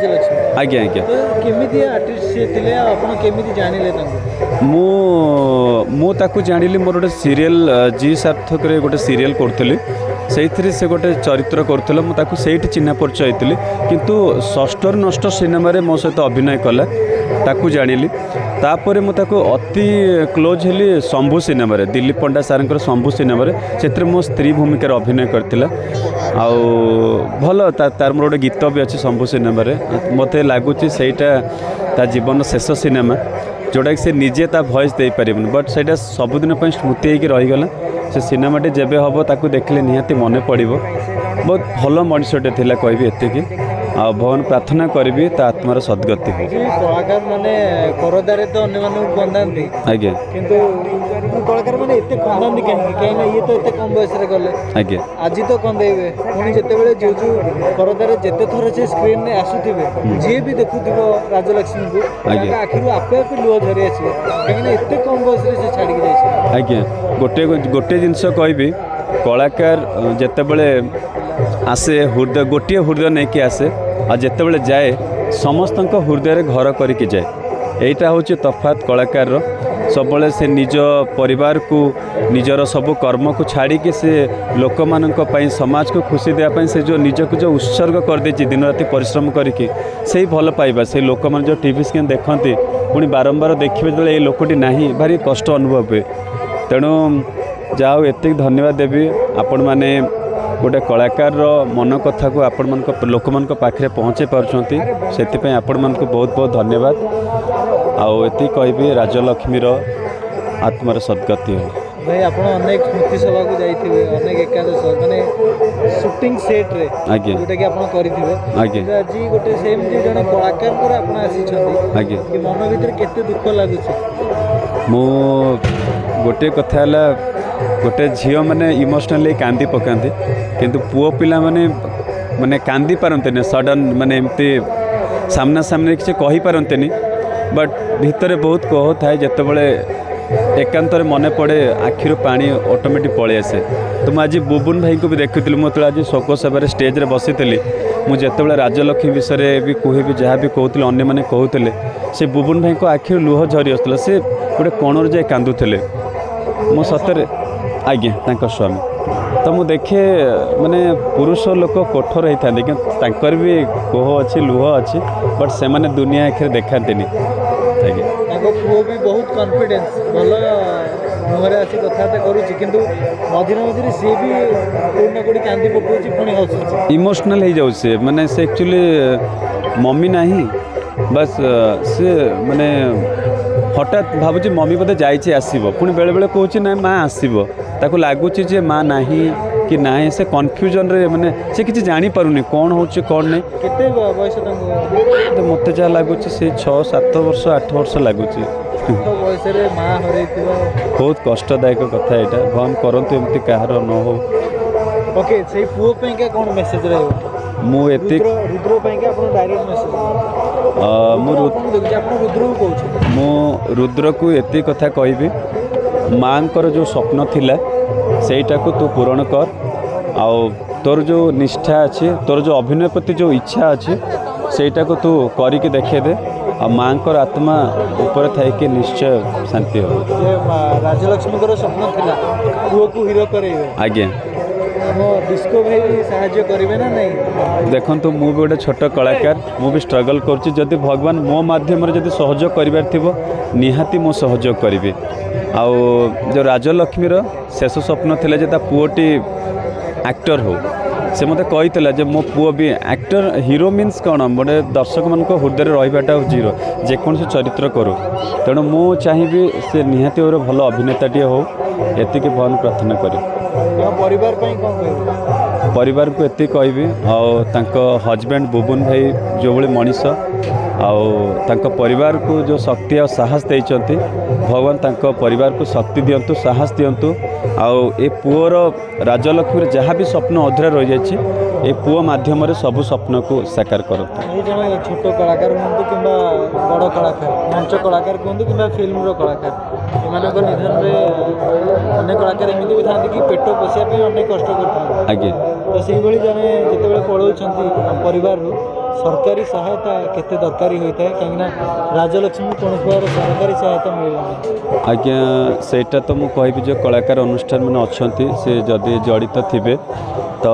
S3: ଆଜ୍ଞା ଆଜ୍ଞା।
S4: ତ କେମିତି ଆର୍ଟିଷ୍ଟ ସିଏ ଥିଲେ, ଆଉ ଆପଣ କେମିତି ଜାଣିଲେ ତାଙ୍କୁ?
S3: ମୁଁ ତାକୁ ଜାଣିଲି ମୋର ଗୋଟେ ସିରିଏଲ ଜି ସାର୍ଥକରେ ଗୋଟେ ସିରିଏଲ କରୁଥିଲି, ସେଇଥିରେ ସେ ଗୋଟେ ଚରିତ୍ର କରୁଥିଲା। ମୁଁ ତାକୁ ସେଇଠି ଚିହ୍ନା ପରିଚୟ ହେଇଥିଲି, କିନ୍ତୁ ଷଷ୍ଠରୁ ନଷ୍ଟ ସିନେମାରେ ମୋ ସହିତ ଅଭିନୟ କଲା, ତାକୁ ଜାଣିଲି। ତାପରେ ମୁଁ ତାକୁ ଅତି କ୍ଲୋଜ୍ ହେଲି ଶମ୍ଭୁ ସିନେମାରେ, ଦିଲ୍ଲୀପ ପଣ୍ଡା ସାର୍ଙ୍କର ଶମ୍ଭୁ ସିନେମାରେ, ସେଥିରେ ମୋ ସ୍ତ୍ରୀ ଭୂମିକାରେ ଅଭିନୟ କରିଥିଲା। ଆଉ ଭଲ ତାର ମୋର ଗୋଟେ ଗୀତ ବି ଅଛି ଶମ୍ଭୁ ସିନେମାରେ। ମୋତେ ଲାଗୁଛି ସେଇଟା ତା ଜୀବନର ଶେଷ ସିନେମା, ଯେଉଁଟାକି ସେ ନିଜେ ତା ଭଏସ୍ ଦେଇପାରିବନି, ବଟ୍ ସେଇଟା ସବୁଦିନ ପାଇଁ ସ୍ମୃତି ହେଇକି ରହିଗଲା। ସେ ସିନେମାଟି ଯେବେ ହେବ ତାକୁ ଦେଖିଲେ ନିହାତି ମନେ ପଡ଼ିବ। ବହୁତ ଭଲ ମଣିଷଟେ ଥିଲା, କହିବି ଏତିକି। ଆଉ ଭଗବାନ ପ୍ରାର୍ଥନା କରିବି ତା ଆତ୍ମାର ସଦ୍ଗତି ହଉ।
S4: କଳାକାର ମାନେ ପରଦାରେ ତ ଅନ୍ୟମାନଙ୍କୁ ବନ୍ଦାନ୍ତି,
S3: ଆଜ୍ଞା,
S4: କିନ୍ତୁ କଳାକାର ମାନେ ଏତେ କନ୍ଦାନ୍ତି କାହିଁକି ନା ଇଏ ତ ଏତେ କମ୍ ବୟସରେ ଗଲେ।
S3: ଆଜ୍ଞା,
S4: ଆଜି ତ କନ୍ଦେଇବେ, ପୁଣି ଯେତେବେଳେ ଯୋଉ ପରଦାରେ ଯେତେ ଥର ସେ ସ୍କ୍ରିନ୍ରେ ଆସୁଥିବେ, ଯିଏ ବି ଦେଖୁଥିବ ରାଜଲକ୍ଷ୍ମୀଙ୍କୁ ତାଙ୍କ ଆଖିରୁ ଆପେ ଆପେ ଲୁହ ଝରି ଆସିବ, କାହିଁକିନା ଏତେ କମ୍ ବୟସରେ ସେ ଛାଡ଼ିକି ଯାଇଛନ୍ତି।
S3: ଆଜ୍ଞା। ଗୋଟେ ଜିନିଷ କହିବି, କଳାକାର ଯେତେବେଳେ ଆସେ ଗୋଟିଏ ହୃଦୟ ନେଇକି ଆସେ, ଆଉ ଯେତେବେଳେ ଯାଏ ସମସ୍ତଙ୍କ ହୃଦୟରେ ଘର କରିକି ଯାଏ। ଏଇଟା ହେଉଛି ତଫାତ୍ କଳାକାରର। ସବୁବେଳେ ସେ ନିଜ ପରିବାରକୁ, ନିଜର ସବୁ କର୍ମକୁ ଛାଡ଼ିକି ସେ ଲୋକମାନଙ୍କ ପାଇଁ, ସମାଜକୁ ଖୁସି ଦେବା ପାଇଁ ସେ ନିଜକୁ ଯେଉଁ ଉତ୍ସର୍ଗ କରିଦେଇଛି ଦିନ ରାତି ପରିଶ୍ରମ କରିକି, ସେଇ ଭଲ ପାଇବା, ସେଇ ଲୋକମାନେ ଯେଉଁ ଟିଭି ସ୍କ୍ରିନ୍ ଦେଖନ୍ତି ପୁଣି ବାରମ୍ବାର ଦେଖିବେ ଯେତେବେଳେ ଏଇ ଲୋକଟି ନାହିଁ, ଭାରି କଷ୍ଟ ଅନୁଭବ ହୁଏ। ତେଣୁ ଯାହା ହଉ ଏତିକି ଧନ୍ୟବାଦ ଦେବି, ଆପଣମାନେ ଗୋଟେ କଳାକାରର ମନ କଥାକୁ ଲୋକମାନଙ୍କ ପାଖରେ ପହଞ୍ଚାଇ ପାରୁଛନ୍ତି, ସେଥିପାଇଁ ଆପଣମାନଙ୍କୁ ବହୁତ ବହୁତ ଧନ୍ୟବାଦ। ଆଉ ଏତିକି କହିବି, ରାଜଲକ୍ଷ୍ମୀର ଆତ୍ମାର ସଦ୍ଗତି ହେଉ।
S4: ଭାଇ ଆପଣ ଅନେକ ସ୍ମୃତି ସଭାକୁ ଯାଇଥିବେ, ଅନେକ ଏକାଦଶ ମାନେ ସୁଟିଂ ସେଟ୍ରେ,
S3: ଆଜ୍ଞା,
S4: ଯେଉଁଟାକି ଆପଣ କରିଥିବେ।
S3: ଆଜ୍ଞା।
S4: ଆଜି ଗୋଟେ ସେମିତି ଜଣେ କଳାକାରଙ୍କର ଆପଣ ଆସିଛନ୍ତି,
S3: ଆଜ୍ଞା,
S4: କି ମନ ଭିତରେ କେତେ ଦୁଃଖ ଲାଗୁଛି?
S3: ମୁଁ ଗୋଟିଏ କଥା ହେଲା, ଗୋଟେ ଝିଅ ମାନେ ଇମୋସନାଲି କାନ୍ଦି ପକାନ୍ତି, କିନ୍ତୁ ପୁଅ ପିଲାମାନେ କାନ୍ଦି ପାରନ୍ତିନି ସଡ଼ନ୍, ମାନେ ଏମିତି ସାମ୍ନାସାମ୍ନି କିଛି କହିପାରନ୍ତିନି, ବଟ୍ ଭିତରେ ବହୁତ କୋହ ଥାଏ। ଯେତେବେଳେ ଏକାନ୍ତରେ ମନେ ପଡ଼େ ଆଖିରୁ ପାଣି ଅଟୋମେଟିକ୍ ପଳେଇ ଆସେ। ତ ମୁଁ ଆଜି ବୁବୁନ ଭାଇଙ୍କୁ ବି ଦେଖିଥିଲି, ମୁଁ ଯେତେବେଳେ ଆଜି ଶୋକସଭାରେ ଷ୍ଟେଜ୍ରେ ବସିଥିଲି, ମୁଁ ଯେତେବେଳେ ରାଜଲକ୍ଷ୍ମୀ ବିଷୟରେ ବି କୁହେବି, ଯାହା ବି କହୁଥିଲେ ଅନ୍ୟମାନେ କହୁଥିଲେ, ସେ ବୁବୁନ ଭାଇଙ୍କ ଆଖିରୁ ଲୁହ ଝରି ଆସୁଥିଲା, ସେ ଗୋଟେ କୋଣରେ ଯାଇ କାନ୍ଦୁଥିଲେ। ମୁଁ ସତରେ, ଆଜ୍ଞା, ତାଙ୍କ ସ୍ୱାମୀ। ତ ମୁଁ ଦେଖେ ମାନେ ପୁରୁଷ ଲୋକ କଠୋର ହେଇଥାନ୍ତି, କିନ୍ତୁ ତାଙ୍କର ବି କୋହ ଅଛି, ଲୁହ ଅଛି, ବଟ୍ ସେମାନେ ଦୁନିଆ ଆଖିରେ ଦେଖାନ୍ତିନି। ଆଜ୍ଞା,
S4: ତାଙ୍କ ପୁଅ ବି ବହୁତ କନଫିଡେନ୍ସ, ଭଲ ମୁହଁରେ ଆସି କଥାବାର୍ତ୍ତା କରୁଛି, କିନ୍ତୁ ମଝିରେ ସିଏ ବି କୋଉଠି ନା କୋଉଠି କାନ୍ଦି ପକାଉଛି, ପୁଣି ହସୁଛି, ଇମୋସନାଲ୍
S3: ହେଇଯାଉଛି। ସେ ମାନେ ସେ ଆକ୍ଚୁଆଲି ମମି ନାହିଁ, ବାସ୍ ସେ ମାନେ ହଠାତ୍ ଭାବୁଛି ମମି ବୋଧେ ଯାଇଛି ଆସିବ, ପୁଣି ବେଳେବେଳେ କହୁଛି ନାଇଁ ମା ଆସିବ, ତାକୁ ଲାଗୁଛି ଯେ ମା ନାହିଁ କି ନାହିଁ, ସେ କନଫ୍ୟୁଜନରେ, ମାନେ ସେ କିଛି ଜାଣିପାରୁନି କ'ଣ ହେଉଛି କ'ଣ ନାହିଁ।
S4: କେତେ ବୟସ ତାଙ୍କୁ?
S3: ମୋତେ ଯାହା ଲାଗୁଛି ସେ 6-7 ବର୍ଷ 8 ବର୍ଷ ଲାଗୁଛି।
S4: ବୟସରେ ମା ହରେଇଥିବ,
S3: ବହୁତ କଷ୍ଟଦାୟକ କଥା ଏଇଟା। ଭଗବାନ କରନ୍ତୁ ଏମିତି କାହାର ନ ହଉ।
S4: ओके से पुओ पाइका कौन मेसेज रहबो
S3: ମୁଁ ଏତିକି
S4: रुद्र पाइका अपन डायरेक्ट मेसेज
S3: ମୁଁ
S4: ଆପଣ रुद्र को कहउछ
S3: ମୁଁ ରୁଦ୍ରକୁ ଏତିକି କଥା କହିବି ମାଙ୍କର ଯେଉଁ ସ୍ୱପ୍ନ ଥିଲା ସେଇଟାକୁ ତୁ ପୂରଣ କର ଆଉ ତୋର ଯେଉଁ ନିଷ୍ଠା ଅଛି ତୋର ଯେଉଁ ଅଭିନୟ ପ୍ରତି ଯେଉଁ ଇଚ୍ଛା ଅଛି ସେଇଟାକୁ ତୁ କରିକି ଦେଖେଇଦେ ଆଉ ମାଙ୍କର ଆତ୍ମା ଉପରେ ଥାଇକି ନିଶ୍ଚୟ ଶାନ୍ତି ହେବ।
S4: ଯେ ରାଜଲକ୍ଷ୍ମୀଙ୍କର ସ୍ୱପ୍ନ ଥିଲା ପୁଅକୁ ହିରୋ କରେଇବେ
S3: ଆଜ୍ଞା
S4: ଆମ ଡିସ୍କୋ ଭାଇ ସାହାଯ୍ୟ କରିବେ ନା ନାହିଁ?
S3: ଦେଖନ୍ତୁ ମୁଁ ବି ଗୋଟେ ଛୋଟ କଳାକାର ମୁଁ ବି ଷ୍ଟ୍ରଗଲ୍ କରୁଛି ଯଦି ଭଗବାନ ମୋ ମାଧ୍ୟମରେ ଯଦି ସହଯୋଗ କରିବାର ଥିବ ନିହାତି ମୁଁ ସହଯୋଗ କରିବି। ଆଉ ଯେଉଁ ରାଜଲକ୍ଷ୍ମୀର ଶେଷ ସ୍ୱପ୍ନ ଥିଲା ଯେ ତା ପୁଅଟି ଆକ୍ଟର ହଉ ସେ ମୋତେ କହିଥିଲା ଯେ ମୋ ପୁଅ ବି ଆକ୍ଟର ହିରୋ ମିନ୍ସ କ'ଣ ଗୋଟେ ଦର୍ଶକମାନଙ୍କ ହୃଦୟରେ ରହିବାଟା ହେଉଛି ହିରୋ ଯେକୌଣସି ଚରିତ୍ର କରୁ ତେଣୁ ମୁଁ ଚାହିଁବି ସେ ନିହାତି ଭାବରେ ଭଲ ଅଭିନେତାଟିଏ ହଉ ଏତିକି ଭଗବାନ ପ୍ରାର୍ଥନା କରିବି।
S4: ପରିବାର ପାଇଁ କ'ଣ କହିବେ?
S3: ପରିବାରକୁ ଏତିକି କହିବି ଆଉ ତାଙ୍କ ହଜବେଣ୍ଡ ବୁବୁନ ଭାଇ ଯେଉଁଭଳି ମଣିଷ ଆଉ ତାଙ୍କ ପରିବାରକୁ ଯେଉଁ ଶକ୍ତି ଆଉ ସାହସ ଦେଇଛନ୍ତି ଭଗବାନ ତାଙ୍କ ପରିବାରକୁ ଶକ୍ତି ଦିଅନ୍ତୁ ସାହସ ଦିଅନ୍ତୁ ଆଉ ଏ ପୁଅର ରାଜଲକ୍ଷ୍ମୀର ଯାହା ବି ସ୍ୱପ୍ନ ଅଧୁରା ରହିଯାଇଛି ଏ ପୁଅ ମାଧ୍ୟମରେ ସବୁ ସ୍ୱପ୍ନକୁ ସାକାର କରନ୍ତୁ।
S4: ଏଇ ଜଣେ ଛୋଟ କଳାକାର ହୁଅନ୍ତୁ କିମ୍ବା ବଡ଼ କଳାକାର ମଞ୍ଚ କଳାକାର କୁହନ୍ତୁ କିମ୍ବା ଫିଲ୍ମର କଳାକାର ଏମାନଙ୍କ ନିଧନରେ ଅନେକ କଳାକାର ଏମିତି ବି ଥାନ୍ତି କି ପେଟ ପୋଷିବା ପାଇଁ ଅନେକ କଷ୍ଟ କରିଥାନ୍ତି।
S3: ଆଜ୍ଞା
S4: ତ ସେଇଭଳି ଜଣେ ଯେତେବେଳେ ପଳାଉଛନ୍ତି ପରିବାରରୁ ସରକାରୀ ସହାୟତା କେତେ ଦରକାରୀ ହୋଇଥାଏ କାହିଁକିନା ରାଜଲକ୍ଷ୍ମୀ କୌଣସି ପ୍ରକାର ସରକାରୀ ସହାୟତା ମିଳିଲାନି।
S3: ଆଜ୍ଞା ସେଇଟା ତ ମୁଁ କହିବି ଯେ କଳାକାର ଅନୁଷ୍ଠାନ ମାନେ ଅଛନ୍ତି ସେ ଯଦି ଜଡ଼ିତ ଥିବେ ତ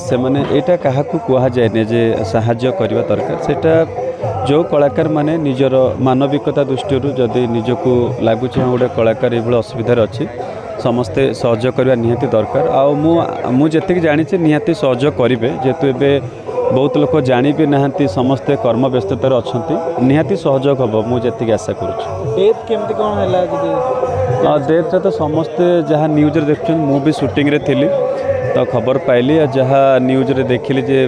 S3: ସେମାନେ ଏଇଟା କାହାକୁ କୁହାଯାଏନି ଯେ ସାହାଯ୍ୟ କରିବା ଦରକାର ସେଇଟା ଯେଉଁ କଳାକାରମାନେ ନିଜର ମାନବିକତା ଦୃଷ୍ଟିରୁ ଯଦି ନିଜକୁ ଲାଗୁଛି ହଁ ଗୋଟେ କଳାକାର ଏଇଭଳି ଅସୁବିଧାରେ ଅଛି ସମସ୍ତେ ସହଯୋଗ କରିବା ନିହାତି ଦରକାର ଆଉ ମୁଁ ଯେତିକି ଜାଣିଛି ନିହାତି ସହଯୋଗ କରିବେ ଯେହେତୁ ଏବେ ବହୁତ ଲୋକ ଜାଣି ବି ନାହାନ୍ତି ସମସ୍ତେ କର୍ମ ବ୍ୟସ୍ତତାରେ ଅଛନ୍ତି ନିହାତି ସହଯୋଗ ହେବ ମୁଁ ଯେତିକି ଆଶା କରୁଛି।
S4: ଡେଥ୍ କେମିତି କ'ଣ ହେଲା ଯଦି
S3: ଡେଥ୍ଟା ତ ସମସ୍ତେ ଯାହା ନ୍ୟୁଜ୍ରେ ଦେଖୁଛନ୍ତି ମୁଁ ବି ସୁଟିଂରେ ଥିଲି ତ ଖବର ପାଇଲି ଆଉ ଯାହା ନ୍ୟୁଜ୍ରେ ଦେଖିଲି ଯେ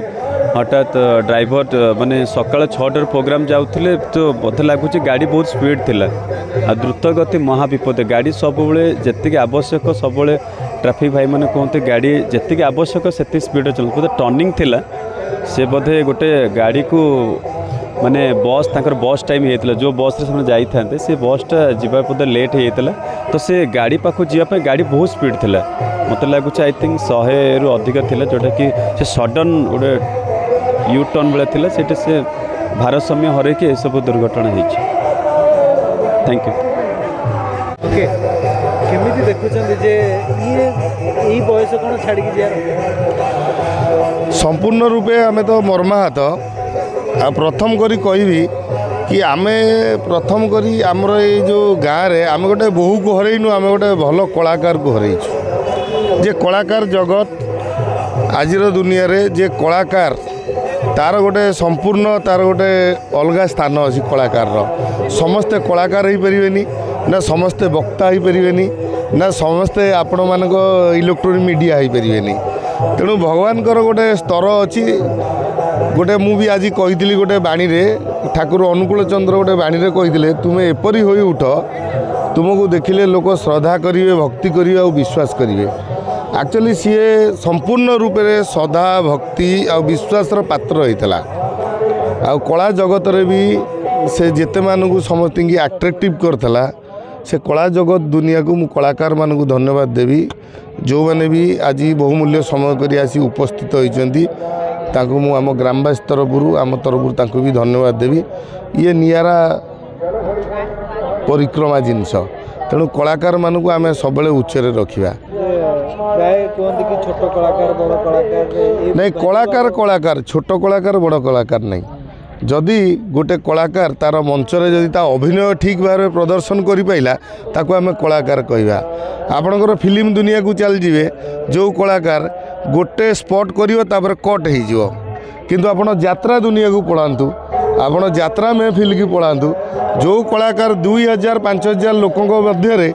S3: ହଠାତ୍ ଡ୍ରାଇଭର ମାନେ ସକାଳ 6ଟାରେ ପ୍ରୋଗ୍ରାମ ଯାଉଥିଲେ ତ ମୋତେ ଲାଗୁଛି ଗାଡ଼ି ବହୁତ ସ୍ପିଡ଼ ଥିଲା ଆଉ ଦ୍ରୁତଗତି ମହାବିପଦ ଗାଡ଼ି ସବୁବେଳେ ଯେତିକି ଆବଶ୍ୟକ ସବୁବେଳେ ଟ୍ରାଫିକ୍ ଭାଇମାନେ କୁହନ୍ତି ଗାଡ଼ି ଯେତିକି ଆବଶ୍ୟକ ସେତିକି ସ୍ପିଡ଼ରେ ଚଲୁ ବୋଧେ ଟର୍ଣ୍ଣିଂ ଥିଲା ସେ ବୋଧେ ଗୋଟେ ଗାଡ଼ିକୁ ମାନେ ବସ୍ ତାଙ୍କର ବସ୍ ଟାଇମ୍ ହେଇଥିଲା ଯେଉଁ ବସ୍ରେ ସେମାନେ ଯାଇଥାନ୍ତେ ସେ ବସ୍ଟା ଯିବା ବୋଧେ ଲେଟ୍ ହେଇଯାଇଥିଲା ତ ସେ ଗାଡ଼ି ପାଖକୁ ଯିବା ପାଇଁ ଗାଡ଼ି ବହୁତ ସ୍ପିଡ଼ ଥିଲା ମୋତେ ଲାଗୁଛି ଆଇ ଥିଙ୍କ 100ରୁ ଅଧିକ ଥିଲା ଯେଉଁଟାକି ସେ ସଡନ୍ ଗୋଟେ ୟୁ ଟର୍ନ ଭଳିଆ ଥିଲା ସେଇଟା ସେ ଭାରସାମ୍ୟ ହରେଇକି ଏସବୁ ଦୁର୍ଘଟଣା ହେଇଛି। Thank you.
S4: ଓକେ କେମିତି ଦେଖୁଛନ୍ତି ଯେ ଇଏ ଏଇ ବୟସ କ'ଣ ଛାଡ଼ିକି ଯିବାର
S7: संपूर्ण रूपे आमे तो मर्माहत आ प्रथम करी कहबी कि आमे प्रथम करी आमर ये जो गाँव रे आमे गोटे बहु को हरइनु आमे गोटे भल कलाकार को हरइछु जे कलाकार जगत आजिर दुनिया रे जे कलाकार तार गोटे संपूर्ण तार गोटे अलग स्थान अच्छी कलाकार समस्ते कलाकार हो पारे ना समस्ते वक्ता हो पारे ना समस्ते आपण मानक इलेक्ट्रोनिक मीडिया हो पारे तेणु भगवान गोटे स्तर अच्छी गोटे मुझे आज कही गोटे बाणी रे ठाकुर अनुकूल चंद्र गोटे बाणी रे कही तुम्हें एपरी हो उठ तुमको देखिले लोक श्रद्धा करेंगे भक्ति करेंगे और विश्वास करेंगे एक्चुअली सी संपूर्ण रूप से श्रद्धा भक्ति और विश्वास पात्र होता आ कला जगत रे भी से जेते मानू समस्त की अट्रैक्टिव करता से कला जगत दुनिया को मु कलाकार मानू धन्यवाद देवी जो मैंने भी आज बहुमूल्य समय कर आसी उपस्थित होती मु आम ग्रामवासी तरफ आम तरफ भी धन्यवाद देवी ये नियारा परिक्रमा जिनस तेणु कलाकार मानू आम सब उच्चरे रखा नहीं कलाकार कलाकार छोट कलाकार बड़ कलाकार नहीं जदि गोटे कलाकार तार मंचरे जदि ता अभिनय ठीक भाव प्रदर्शन करि पाइला ताको आमे कलाकार कहवा आपणकर फिल्म दुनिया को चल जिवे जो कलाकार गोटे स्पॉट करिवो तापर कट हो जिवो किंतु आपण यात्रा दुनिया को पढ़ातु आपण यात्रा महफिल की पढ़ातु जो कलाकार 2000-5000 लोकों मध्य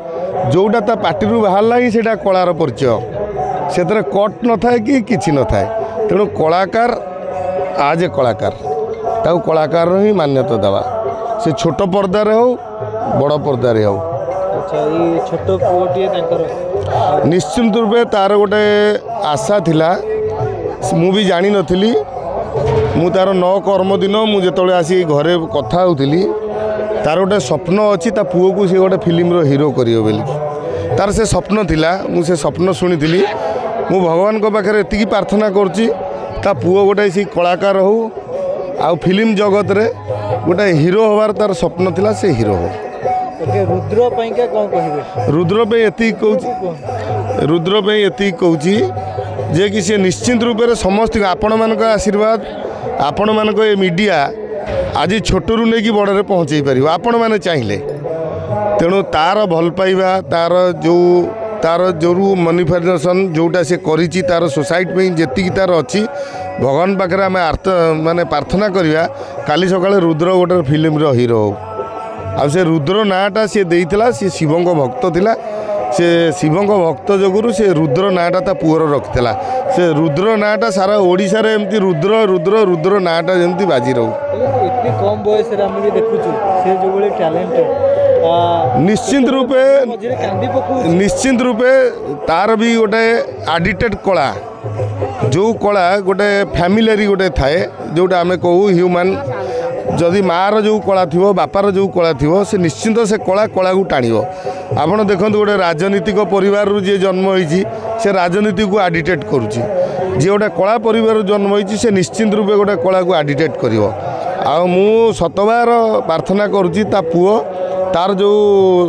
S7: जोटा ता पार्टी बाहरला ही सेटा कलार परिचय से कट न थाए कि किछि न थाए तेणु कलाकार आज ए कलाकार ताऊ कलाकार ही मान्यता देवा से छोट पर्दार हो बड़ पर्दार हो।
S4: अच्छा ये छोट पुओटी निश्चित
S7: रूपे तार गोटे आशा थिला मु भी जानी नथिली मु तार 9 कर्म दिन मु जेतले आसी घरे कथा होउतिली तार गोटे स्वप्न अच्छी ता पुओ को सी गोटे फिल्म हीरो करियो बोली तार से स्वप्न थिला मु से स्वप्न शुणी मु भगवान को पाखे एति प्रार्थना करुच्ची ता पुओ गोटे सी कलाकार हो आ फिल्म जगत रे गोटे हीरो होवार तार स्वप्न थिला से हीरो हो।
S4: रुद्र पाइका कौन कहिबे
S7: रुद्र पे एति कहूँ रुद्र पे एति कहूँ जे कि सी निश्चित रूप से समस्त आपण मान आशीर्वाद आपण मान मीडिया आज छोटू नहीं बड़े पहुँचे पार आपण मैंने चाहिए तेणु तार भल पाइबा तार जो मैनिफेस्टेशन जोटा से करिछि तार सोसाइटी में जेतिकी तार अच्छी भगवान पाखे आम माने प्रार्थना करिया काली सकाळे रुद्र गोटे फिल्म हीरो हो आ से रुद्र नाटा सी देइतला सी शिवंग भक्त थिला से शिवंग भक्त जोगुरु से रुद्र नाटा ता पुअर रखिला से रुद्र नाटा सारा ओडिशा रे एमती रुद्र रुद्र रुद्र नाटा जेमती बाजी रहू
S4: इतनी कम बयस रे हम भी देखुछु से जो बड़े टैलेंट
S7: निश्चित रूपे तार भी गोटे एडिटेड कला जो कला गोटे फैमिली गोटे थाए जोटा आम कहू ह्यूमन जदि मार जो कला थी बापार जो कला थी से निश्चिंत से कला को टाण आपड़ देखते गोटे राजनीतिक परिवार जी जन्म होती से राजनीति को एडिटेट करुच्ची जी गोटे कला परिवार जन्म होती से निश्चित रूपे गोटे कला को एडिटेट कर शतबार प्रार्थना करुच्ची ता पुओ तार जो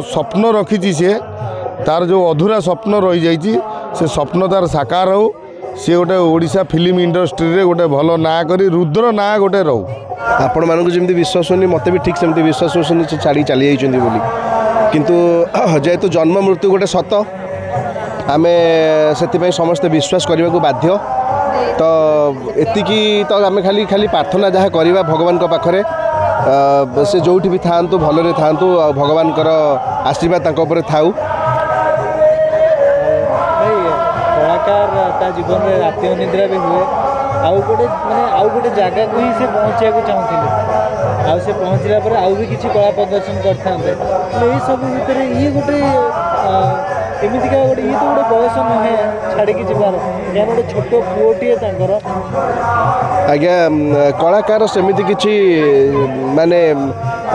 S7: स्वप्न रखी सी तार जो अधूरा स्वप्न रही जाइए से स्वप्न तार साकार हो सी गोटे ओडिशा फिल्म इंडस्ट्री रे गोटे भल ना करी रुद्र ना गोटे रहू
S8: आपण मानक जमी विश्वास होनी मत भी ठीक सेमती विश्वास होनी छाड़ी चली जाइए बोली किंतु जेहेतु जन्म मृत्यु गोटे सत आम से समस्ते विश्वास करने को बाध्य तो एतिकी तो आम खाली खाली प्रार्थना जहाँ करवा भगवान को पाखरे से जो भी था भलरे था भगवान आशीर्वाद तांको ऊपर थाऊ
S4: कलाकार जीवन में राति अनिद्रा भी हुए आउ गोटे जगह को ही से पहुँचा चाहूँगे आउ से पहुँचला पर आउ भी किसी कला प्रदर्शन करते सब भितर ये गोटे एमतीका गोटे ये तो गोटे बयस नुहे छाड़ी जीवार जहाँ गोटे छोट पुओटे
S8: आज्ञा कलाकार सेमती किसी माने